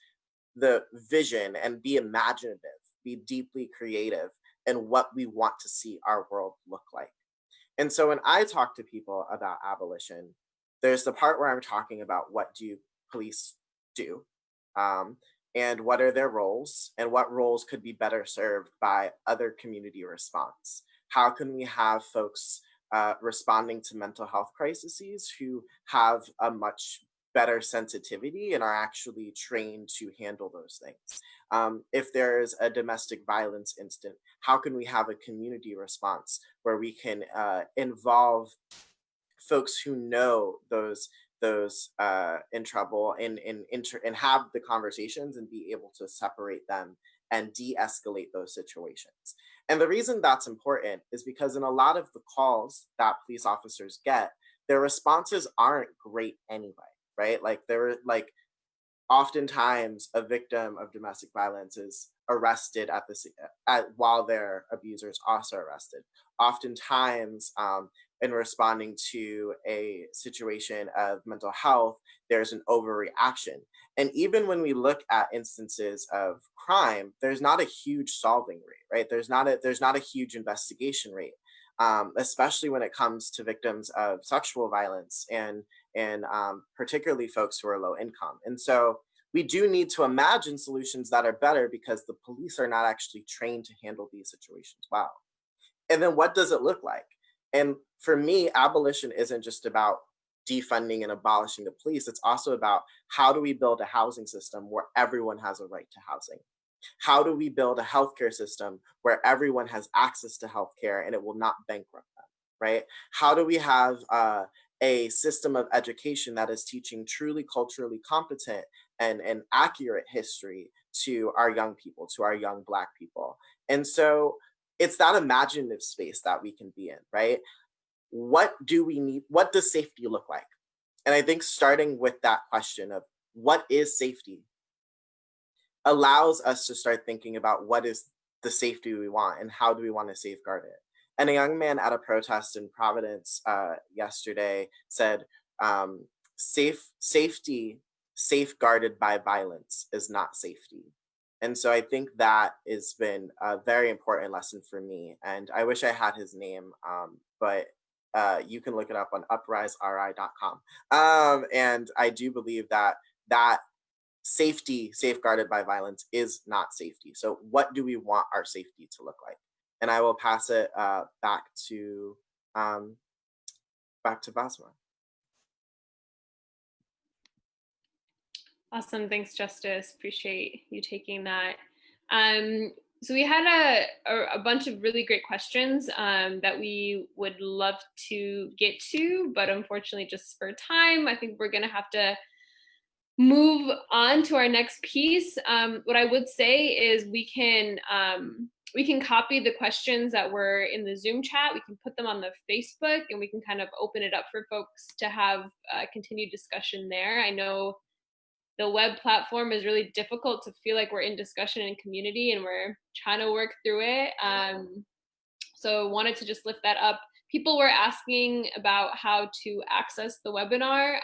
the vision and be imaginative, be deeply creative, and what we want to see our world look like. And so when I talk to people about abolition, there's the part where I'm talking about what do police do, and what are their roles, and what roles could be better served by other community response. How can we have folks responding to mental health crises who have a much better sensitivity and are actually trained to handle those things? If there's a domestic violence incident, how can we have a community response where we can involve folks who know those in trouble and have the conversations and be able to separate them and de-escalate those situations? And the reason that's important is because in a lot of the calls that police officers get, their responses aren't great anyway, right? Like oftentimes a victim of domestic violence is arrested while their abuser is also arrested. Oftentimes, in responding to a situation of mental health, there's an overreaction. And even when we look at instances of crime, there's not a huge solving rate, right? There's not a huge investigation rate, especially when it comes to victims of sexual violence and particularly folks who are low income. And so we do need to imagine solutions that are better because the police are not actually trained to handle these situations well. And then what does it look like? And for me, abolition isn't just about defunding and abolishing the police. It's also about how do we build a housing system where everyone has a right to housing? How do we build a healthcare system where everyone has access to healthcare and it will not bankrupt them, right? How do we have a system of education that is teaching truly culturally competent and accurate history to our young people, to our young Black people? And so it's that imaginative space that we can be in, right? What do we need? What does safety look like? And I think starting with that question of what is safety allows us to start thinking about what is the safety we want and how do we want to safeguard it. And a young man at a protest in Providence yesterday said, safety safeguarded by violence is not safety. And so I think that has been a very important lesson for me. And I wish I had his name, but you can look it up on upriseri.com. And I do believe that safety safeguarded by violence is not safety. So what do we want our safety to look like? And I will pass it back to Basma. Awesome. Thanks, Justice. Appreciate you taking that. So we had a bunch of really great questions that we would love to get to, but unfortunately just for time, I think we're gonna have to move on to our next piece. What I would say is we can copy the questions that were in the Zoom chat, we can put them on the Facebook, and we can kind of open it up for folks to have continued discussion there. I know the web platform is really difficult to feel like we're in discussion and community, and we're trying to work through it. So wanted to just lift that up. People were asking about how to access the webinar.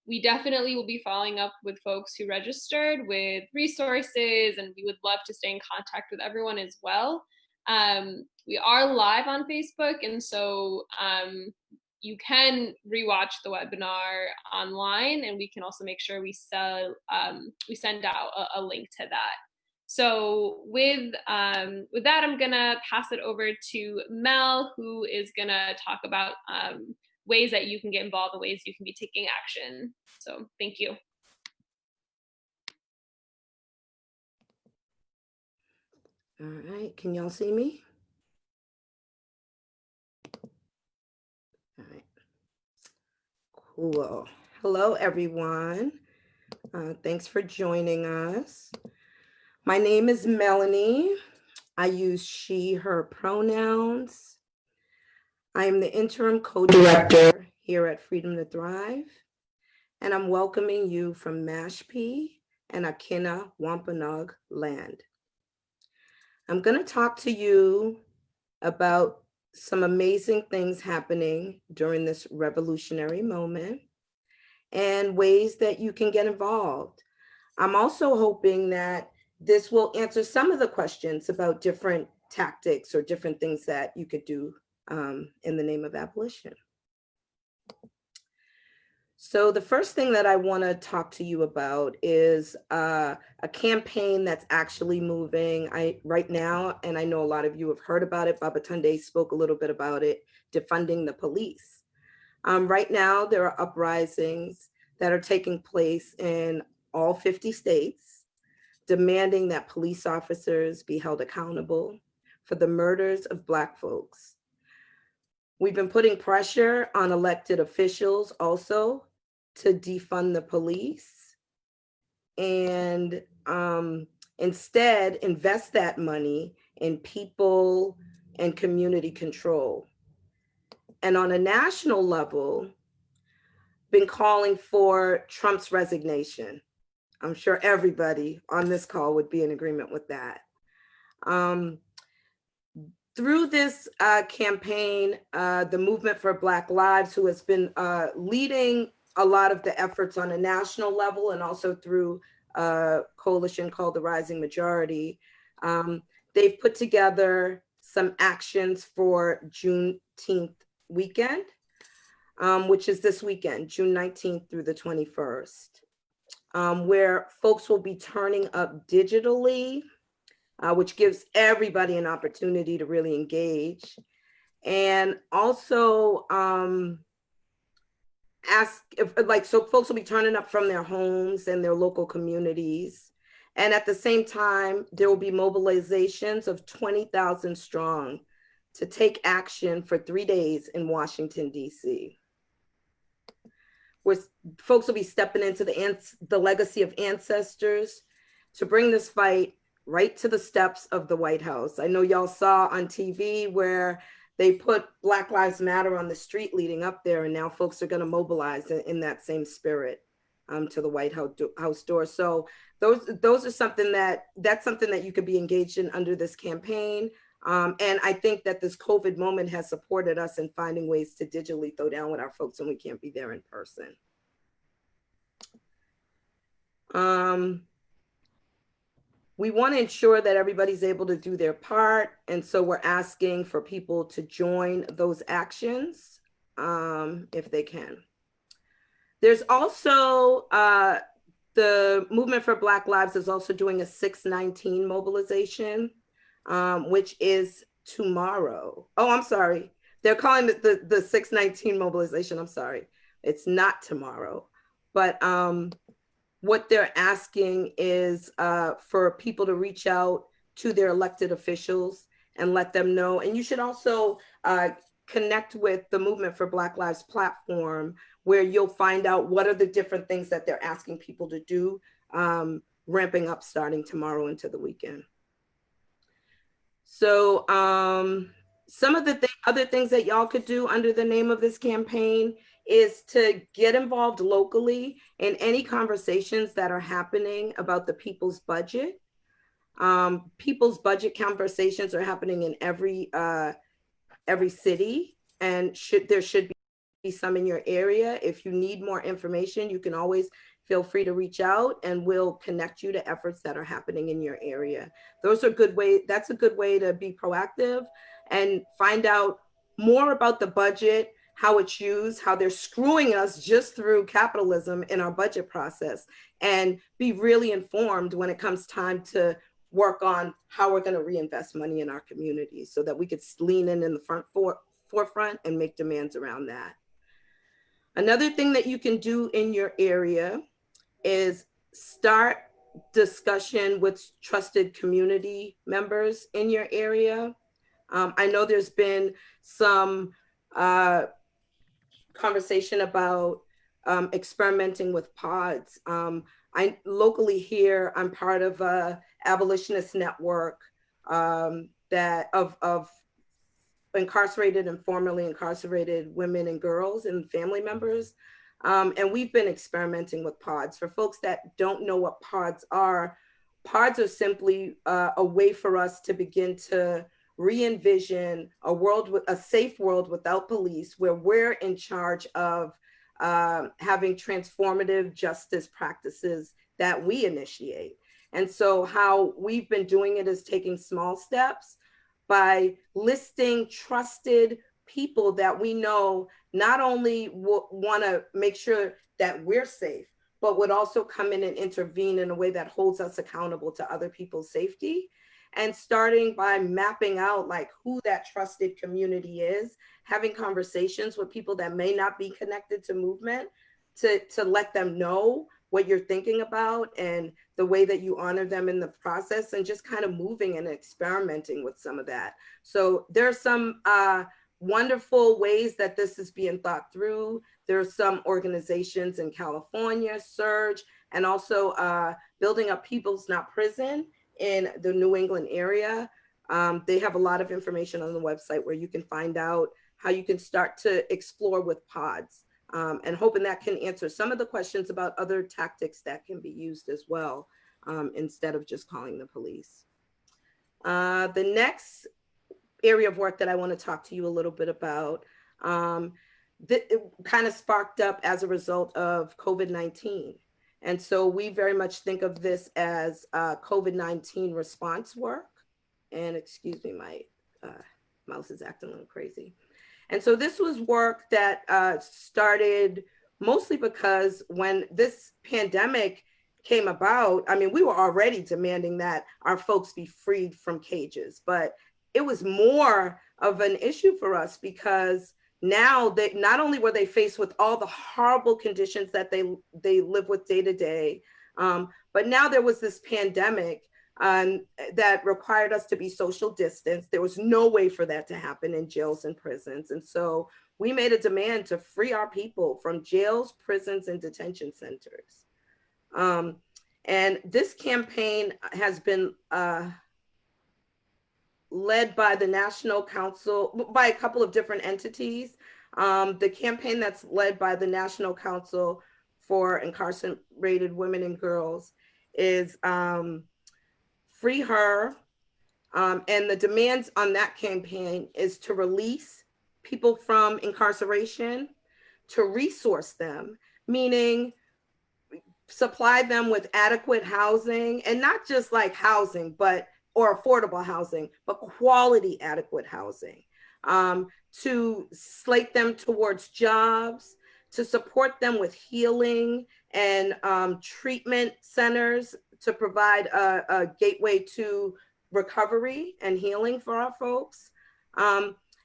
We definitely will be following up with folks who registered with resources, and we would love to stay in contact with everyone as well. We are live on Facebook, and so you can rewatch the webinar online, and we can also make sure we send out a link to that. So with that, I'm gonna pass it over to Mel, who is gonna talk about ways that you can get involved, the ways you can be taking action. So thank you. All right, can y'all see me? All right, cool. Hello, everyone. Thanks for joining us. My name is Melanie. I use she, her pronouns. I am the interim co-director here at Freedom to Thrive, and I'm welcoming you from Mashpee and Akina Wampanoag land. I'm going to talk to you about some amazing things happening during this revolutionary moment and ways that you can get involved. I'm also hoping that this will answer some of the questions about different tactics or different things that you could do in the name of abolition. So the first thing that I want to talk to you about is a campaign that's actually moving right now, and I know a lot of you have heard about it. Babatunde spoke a little bit about it, defunding the police. Right now, there are uprisings that are taking place in all 50 states, demanding that police officers be held accountable for the murders of Black folks. We've been putting pressure on elected officials also to defund the police and instead invest that money in people and community control. And on a national level, been calling for Trump's resignation. I'm sure everybody on this call would be in agreement with that. Through this campaign, the Movement for Black Lives, who has been leading a lot of the efforts on a national level and also through a coalition called the Rising Majority, they've put together some actions for Juneteenth weekend, which is this weekend, June 19th through the 21st, where folks will be turning up digitally, which gives everybody an opportunity to really engage. And also ask if, like, so folks will be turning up from their homes and their local communities. And at the same time, there will be mobilizations of 20,000 strong to take action for 3 days in Washington, D.C., where folks will be stepping into the legacy of ancestors to bring this fight right to the steps of the White House. I know y'all saw on TV where they put Black Lives Matter on the street leading up there, and now folks are going to mobilize in that same spirit to the White House door. So those are something that's something that you could be engaged in under this campaign. And I think that this COVID moment has supported us in finding ways to digitally throw down with our folks when we can't be there in person. We want to ensure that everybody's able to do their part. And so we're asking for people to join those actions if they can. There's also the Movement for Black Lives is also doing a 6/19 mobilization, which is tomorrow. Oh, I'm sorry. They're calling it the 6/19 mobilization. I'm sorry. It's not tomorrow. But what they're asking is for people to reach out to their elected officials and let them know. And you should also connect with the Movement for Black Lives platform, where you'll find out what are the different things that they're asking people to do, ramping up starting tomorrow into the weekend. So some of the other things that y'all could do under the name of this campaign is to get involved locally in any conversations that are happening about the people's budget. People's budget conversations are happening in every city, and there should be some in your area. If you need more information, you can always feel free to reach out and we'll connect you to efforts that are happening in your area. Those are good ways. That's a good way to be proactive and find out more about the budget, how it's used, how they're screwing us just through capitalism in our budget process, and be really informed when it comes time to work on how we're going to reinvest money in our communities so that we could lean in the forefront and make demands around that. Another thing that you can do in your area is start discussion with trusted community members in your area. I know there's been some conversation about experimenting with pods. Locally here, I'm part of a abolitionist network that of incarcerated and formerly incarcerated women and girls and family members. And we've been experimenting with pods. For folks that don't know what pods are simply a way for us to begin to re-envision a world, a safe world without police, where we're in charge of having transformative justice practices that we initiate. And so how we've been doing it is taking small steps by listing trusted people that we know not only want to make sure that we're safe, but would also come in and intervene in a way that holds us accountable to other people's safety. And starting by mapping out like who that trusted community is, having conversations with people that may not be connected to movement to let them know what you're thinking about and the way that you honor them in the process, and just kind of moving and experimenting with some of that. So there's some wonderful ways that this is being thought through. There's some organizations in California, Surge, and also building up People's Not Prison in the New England area. They have a lot of information on the website where you can find out how you can start to explore with pods, and hoping that can answer some of the questions about other tactics that can be used as well, instead of just calling the police. The next area of work that I want to talk to you a little bit about, it kind of sparked up as a result of COVID-19. And so we very much think of this as COVID-19 response work. And excuse me, my mouse is acting a little crazy. And so this was work that started mostly because when this pandemic came about, I mean, we were already demanding that our folks be freed from cages, but it was more of an issue for us because now they not only were they faced with all the horrible conditions that they live with day to day, but now there was this pandemic that required us to be social distance. There was no way for that to happen in jails and prisons. And so we made a demand to free our people from jails, prisons, and detention centers. And this campaign has been led by the National Council, by a couple of different entities. The campaign that's led by the National Council for Incarcerated Women and Girls is Free Her. And the demands on that campaign is to release people from incarceration, to resource them, meaning supply them with adequate housing, and not just like housing, or affordable housing, but quality adequate housing, to slate them towards jobs, to support them with healing and treatment centers to provide a gateway to recovery and healing for our folks.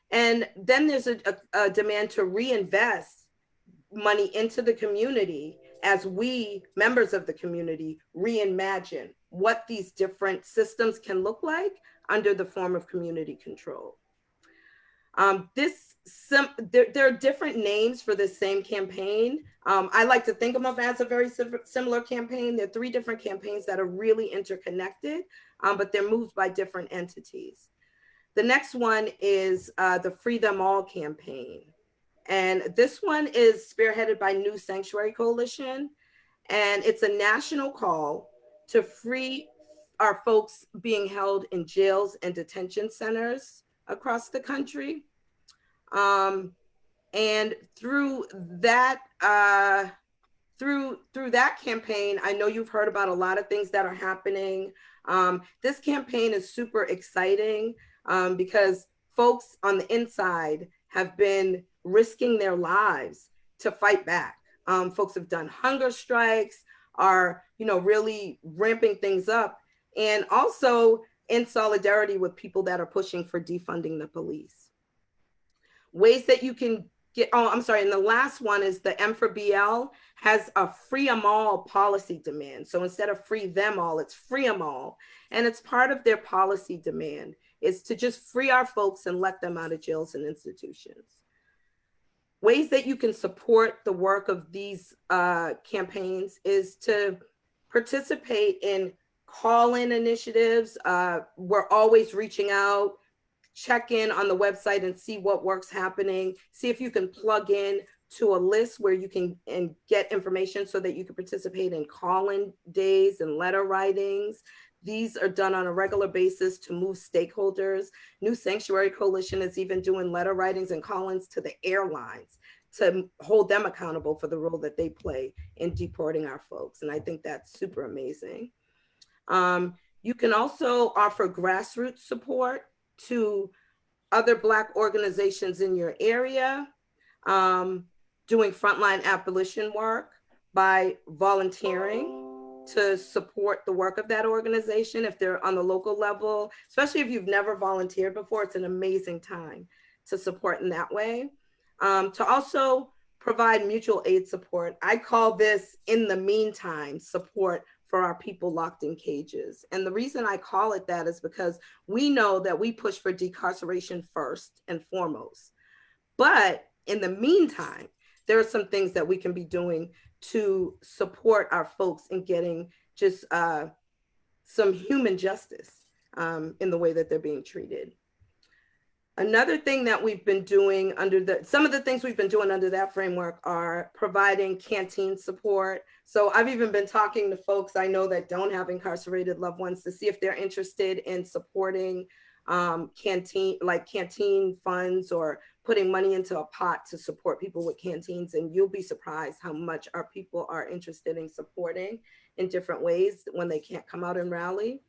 And then there's a demand to reinvest money into the community as we, members of the community, reimagine what these different systems can look like under the form of community control. There are different names for this same campaign. I like to think of them as a very similar campaign. There are 3 different campaigns that are really interconnected, but they're moved by different entities. The next one is the Free Them All campaign. And this one is spearheaded by New Sanctuary Coalition. And it's a national call to free our folks being held in jails and detention centers across the country. And through that campaign, I know you've heard about a lot of things that are happening. This campaign is super exciting because folks on the inside have been risking their lives to fight back. Folks have done hunger strikes, are really ramping things up, and also in solidarity with people that are pushing for defunding the police. Ways that you can get, and the last one is the M for BL has a free 'em all policy demand. So instead of free them all, it's free 'em all. And it's part of their policy demand is to just free our folks and let them out of jails and institutions. Ways that you can support the work of these campaigns is to participate in call-in initiatives. We're always reaching out, check in on the website and see what work's happening. See if you can plug in to a list where you can get information so that you can participate in call-in days and letter writings. These are done on a regular basis to move stakeholders. New Sanctuary Coalition is even doing letter writings and call-ins to the airlines to hold them accountable for the role that they play in deporting our folks. And I think that's super amazing. You can also offer grassroots support to other Black organizations in your area, doing frontline abolition work by volunteering to support the work of that organization if they're on the local level, especially if you've never volunteered before. It's an amazing time to support in that way. To also provide mutual aid support. I call this in the meantime support for our people locked in cages. And the reason I call it that is because we know that we push for decarceration first and foremost. But in the meantime, there are some things that we can be doing to support our folks in getting just some human justice in the way that they're being treated. Another thing that we've been doing some of the things we've been doing under that framework are providing canteen support. So I've even been talking to folks I know that don't have incarcerated loved ones to see if they're interested in supporting canteen funds or putting money into a pot to support people with canteens. And you'll be surprised how much our people are interested in supporting in different ways when they can't come out and rally.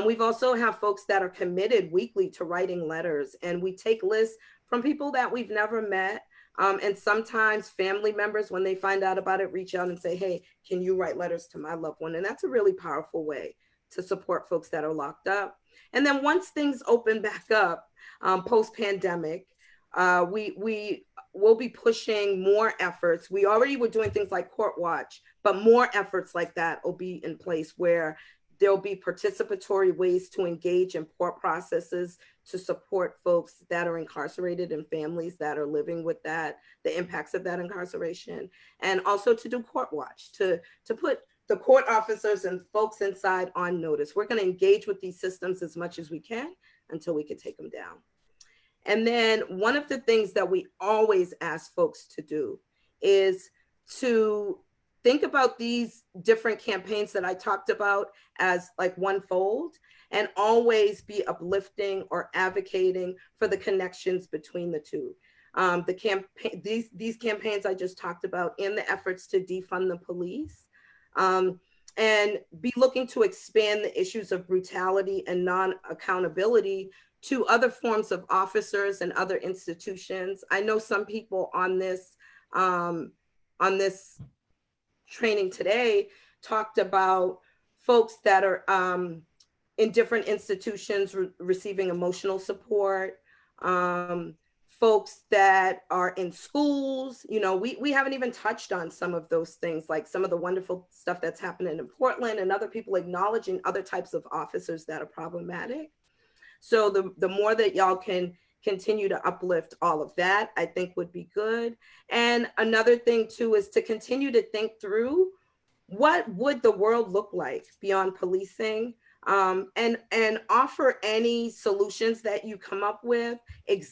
We've also have folks that are committed weekly to writing letters, and we take lists from people that we've never met. And sometimes family members, when they find out about it, reach out and say, hey, can you write letters to my loved one? And that's a really powerful way to support folks that are locked up. And then once things open back up, post-pandemic, We will be pushing more efforts. We already were doing things like Court Watch, but more efforts like that will be in place where there'll be participatory ways to engage in court processes to support folks that are incarcerated and families that are living with that, the impacts of that incarceration, and also to do Court Watch, to put the court officers and folks inside on notice. We're going to engage with these systems as much as we can until we can take them down. And then one of the things that we always ask folks to do is to think about these different campaigns that I talked about as like one fold, and always be uplifting or advocating for the connections between the two. These campaigns I just talked about in the efforts to defund the police, and be looking to expand the issues of brutality and non-accountability to other forms of officers and other institutions. I know some people on this training today talked about folks that are in different institutions receiving emotional support, folks that are in schools. You know, we haven't even touched on some of those things, like some of the wonderful stuff that's happening in Portland, and other people acknowledging other types of officers that are problematic. So the more that y'all can continue to uplift all of that, I think would be good. And another thing too is to continue to think through what would the world look like beyond policing, and offer any solutions that you come up with,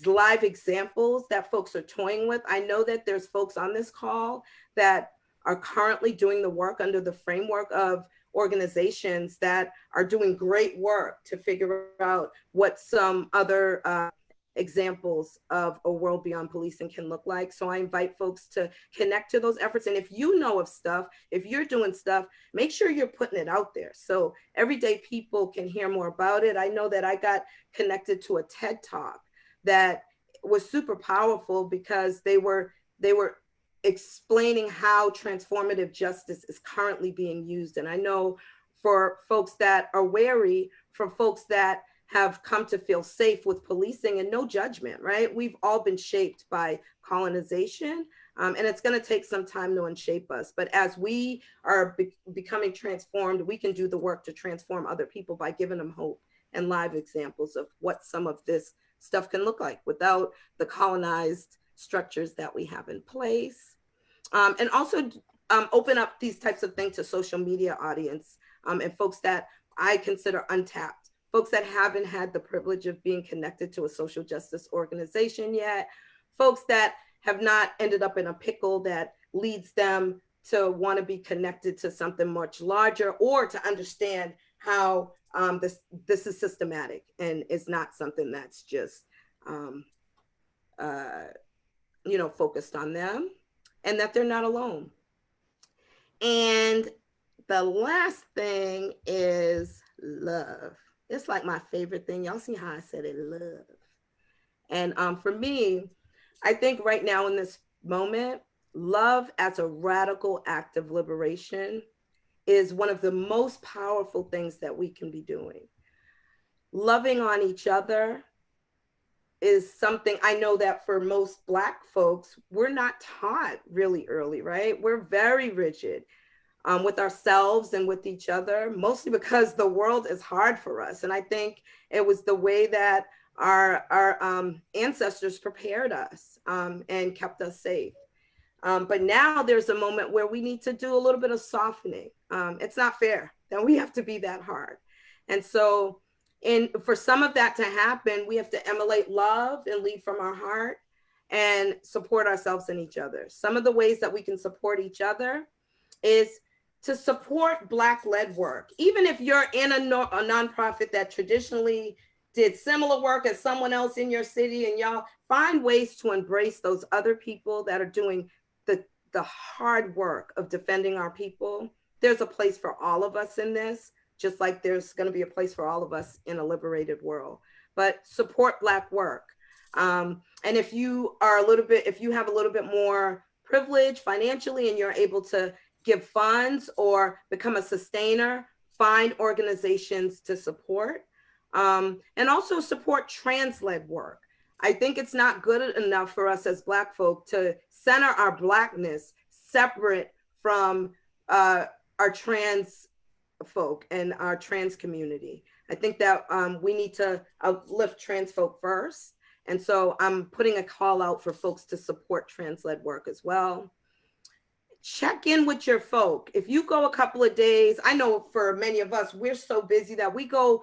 live examples that folks are toying with. I know that there's folks on this call that are currently doing the work under the framework of organizations that are doing great work to figure out what some other examples of a world beyond policing can look like. So I invite folks to connect to those efforts. And if you know of stuff, if you're doing stuff, make sure you're putting it out there so everyday people can hear more about it. I know that I got connected to a TED Talk that was super powerful because they were explaining how transformative justice is currently being used. And I know for folks that are wary, for folks that have come to feel safe with policing, and no judgment, right? We've all been shaped by colonization, and it's going to take some time to unshape us. But as we are becoming transformed, we can do the work to transform other people by giving them hope and live examples of what some of this stuff can look like without the colonized structures that we have in place. And also open up these types of things to social media audience, and folks that I consider untapped, folks that haven't had the privilege of being connected to a social justice organization yet, folks that have not ended up in a pickle that leads them to want to be connected to something much larger, or to understand how this is systematic and is not something that's just focused on them, and that they're not alone. And the last thing is love. It's like my favorite thing. Y'all see how I said it, love. And for me, I think right now in this moment, love as a radical act of liberation is one of the most powerful things that we can be doing. Loving on each other is something I know that for most Black folks, we're not taught really early, right? We're very rigid with ourselves and with each other, mostly because the world is hard for us. And I think it was the way that our ancestors prepared us and kept us safe. But now there's a moment where we need to do a little bit of softening. It's not fair that we have to be that hard. And so for some of that to happen, we have to emulate love and lead from our heart and support ourselves and each other. Some of the ways that we can support each other is to support Black-led work. Even if you're in a nonprofit that traditionally did similar work as someone else in your city, and y'all find ways to embrace those other people that are doing the hard work of defending our people. There's a place for all of us in this, just like there's going to be a place for all of us in a liberated world. But support Black work. And if you have a little bit more privilege financially and you're able to give funds or become a sustainer, find organizations to support. And also support trans-led work. I think it's not good enough for us as Black folk to center our Blackness separate from our trans folk and our trans community. I think that we need to uplift trans folk first. And so I'm putting a call out for folks to support trans-led work as well. Check in with your folk. If you go a couple of days, I know for many of us, we're so busy that we go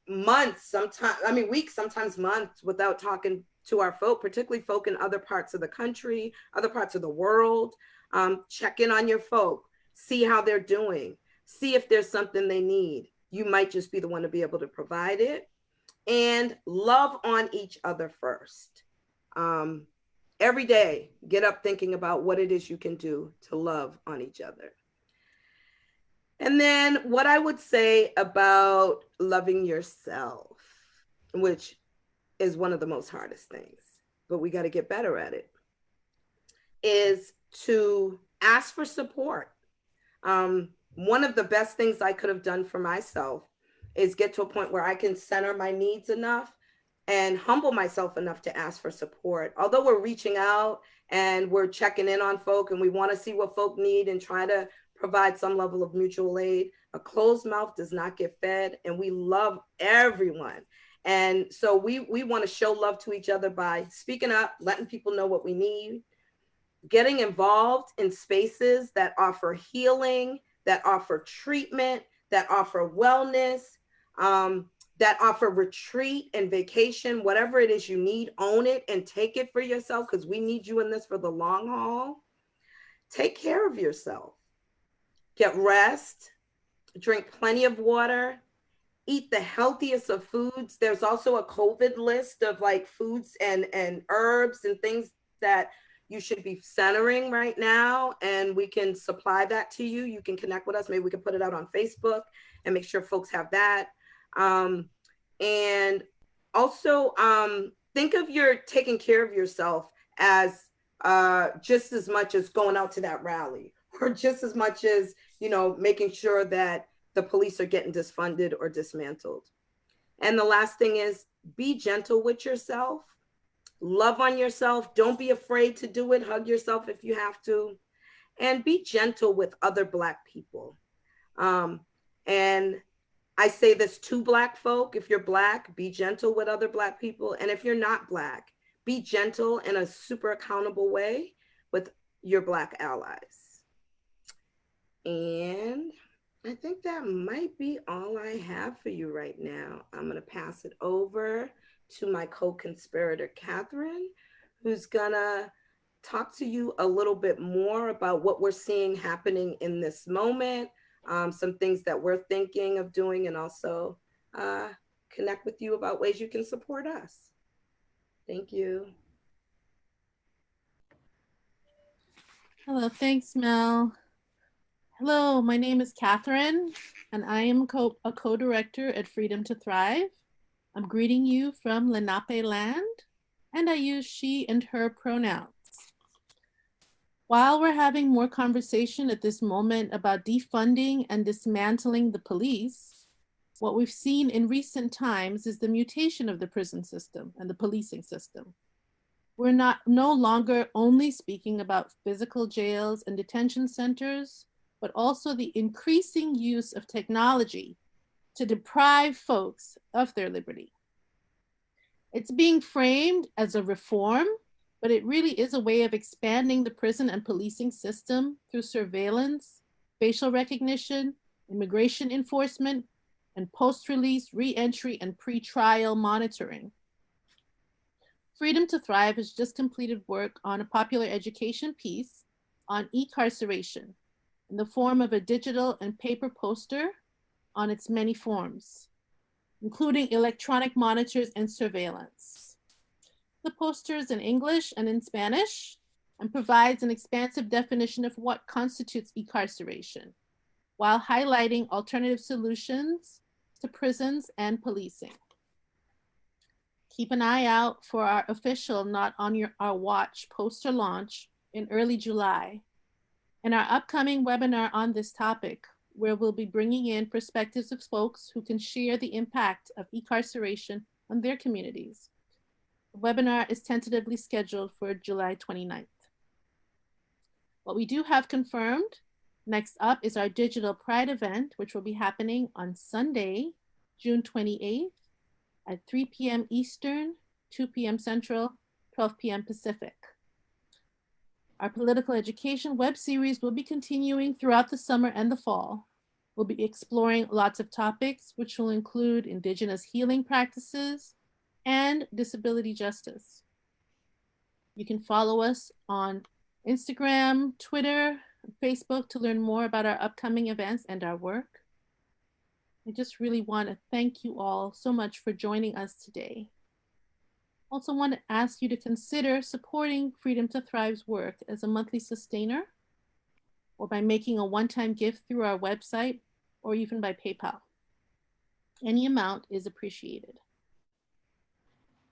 months, sometimes, I mean, weeks, sometimes months without talking to our folk, particularly folk in other parts of the country, other parts of the world. Check in on your folk, see how they're doing, see if there's something they need. You might just be the one to be able to provide it. And love on each other first. Every day, get up thinking about what it is you can do to love on each other. And then what I would say about loving yourself, which is one of the most hardest things, but we got to get better at it, is to ask for support. One of the best things I could have done for myself is get to a point where I can center my needs enough and humble myself enough to ask for support. Although we're reaching out and we're checking in on folk and we want to see what folk need and try to provide some level of mutual aid, a closed mouth does not get fed, and we love everyone. And so we want to show love to each other by speaking up, letting people know what we need, getting involved in spaces that offer healing, that offer treatment, that offer wellness, that offer retreat and vacation, whatever it is you need, own it and take it for yourself, because we need you in this for the long haul. Take care of yourself. Get rest, drink plenty of water, eat the healthiest of foods. There's also a COVID list of like foods and herbs and things that you should be centering right now, and we can supply that to you. You can connect with us. Maybe we can put it out on Facebook and make sure folks have that. And also think of your taking care of yourself as just as much as going out to that rally, or just as much as, you know, making sure that the police are getting disfunded or dismantled. And the last thing is be gentle with yourself. Love on yourself. Don't be afraid to do it. Hug yourself if you have to. And be gentle with other Black people. And I say this to Black folk. If you're Black, be gentle with other Black people. And if you're not Black, be gentle in a super accountable way with your Black allies. And I think that might be all I have for you right now. I'm going to pass it over to my co-conspirator, Katherine, who's gonna talk to you a little bit more about what we're seeing happening in this moment, some things that we're thinking of doing, and also connect with you about ways you can support us. Thank you. Hello, thanks, Mel. Hello, my name is Katherine, and I am a co-director at Freedom to Thrive. I'm greeting you from Lenape land, and I use she and her pronouns. While we're having more conversation at this moment about defunding and dismantling the police, what we've seen in recent times is the mutation of the prison system and the policing system. We're no longer only speaking about physical jails and detention centers, but also the increasing use of technology to deprive folks of their liberty. It's being framed as a reform, but it really is a way of expanding the prison and policing system through surveillance, facial recognition, immigration enforcement, and post-release, re-entry, and pre-trial monitoring. Freedom to Thrive has just completed work on a popular education piece on incarceration in the form of a digital and paper poster on its many forms, including electronic monitors and surveillance. The poster is in English and in Spanish and provides an expansive definition of what constitutes incarceration, while highlighting alternative solutions to prisons and policing. Keep an eye out for our official Not on Our Watch poster launch in early July, and our upcoming webinar on this topic, where we'll be bringing in perspectives of folks who can share the impact of incarceration on their communities. The webinar is tentatively scheduled for July 29th. What we do have confirmed next up is our digital Pride event, which will be happening on Sunday, June 28th at 3 p.m. Eastern, 2 p.m. Central, 12 p.m. Pacific. Our political education web series will be continuing throughout the summer and the fall. We'll be exploring lots of topics, which will include Indigenous healing practices and disability justice. You can follow us on Instagram, Twitter, Facebook to learn more about our upcoming events and our work. I just really want to thank you all so much for joining us today. Also want to ask you to consider supporting Freedom to Thrive's work as a monthly sustainer, or by making a one-time gift through our website, or even by PayPal. Any amount is appreciated.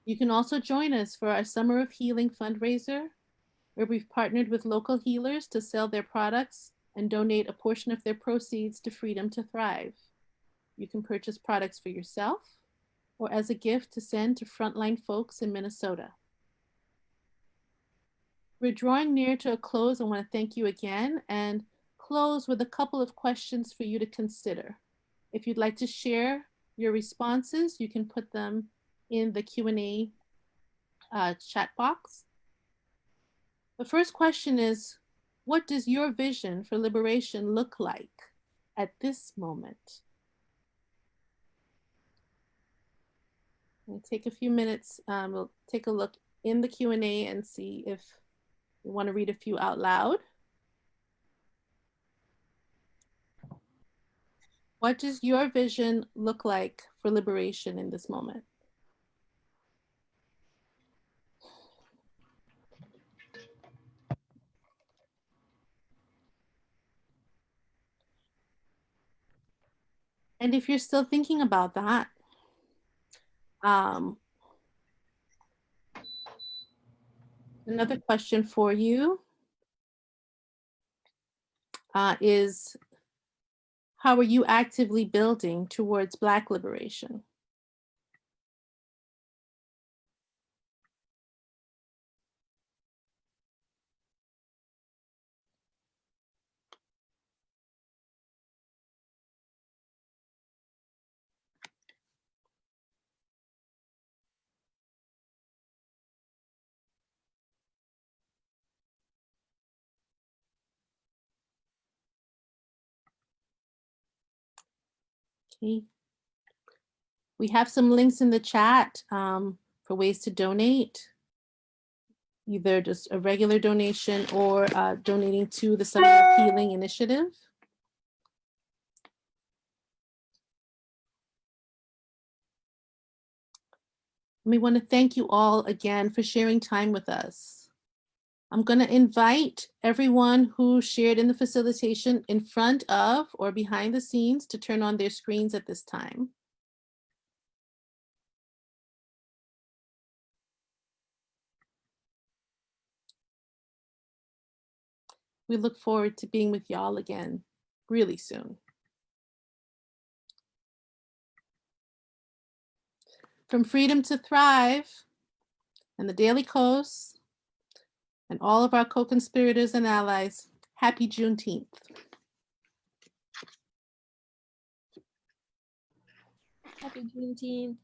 You can also join us for our Summer of Healing fundraiser, where we've partnered with local healers to sell their products and donate a portion of their proceeds to Freedom to Thrive. You can purchase products for yourself or as a gift to send to frontline folks in Minnesota. We're drawing near to a close. I want to thank you again and close with a couple of questions for you to consider. If you'd like to share your responses, you can put them in the Q&A chat box. The first question is, what does your vision for liberation look like at this moment? We'll take a few minutes. We'll take a look in the Q&A and see if you want to read a few out loud. What does your vision look like for liberation in this moment? And if you're still thinking about that, another question for you is, how are you actively building towards Black liberation? Okay. We have some links in the chat for ways to donate, either just a regular donation or donating to the Summer of Healing initiative. We want to thank you all again for sharing time with us. I'm going to invite everyone who shared in the facilitation in front of or behind the scenes to turn on their screens at this time. We look forward to being with y'all again really soon. From Freedom to Thrive and the Daily Kos and all of our co-conspirators and allies, happy Juneteenth. Happy Juneteenth.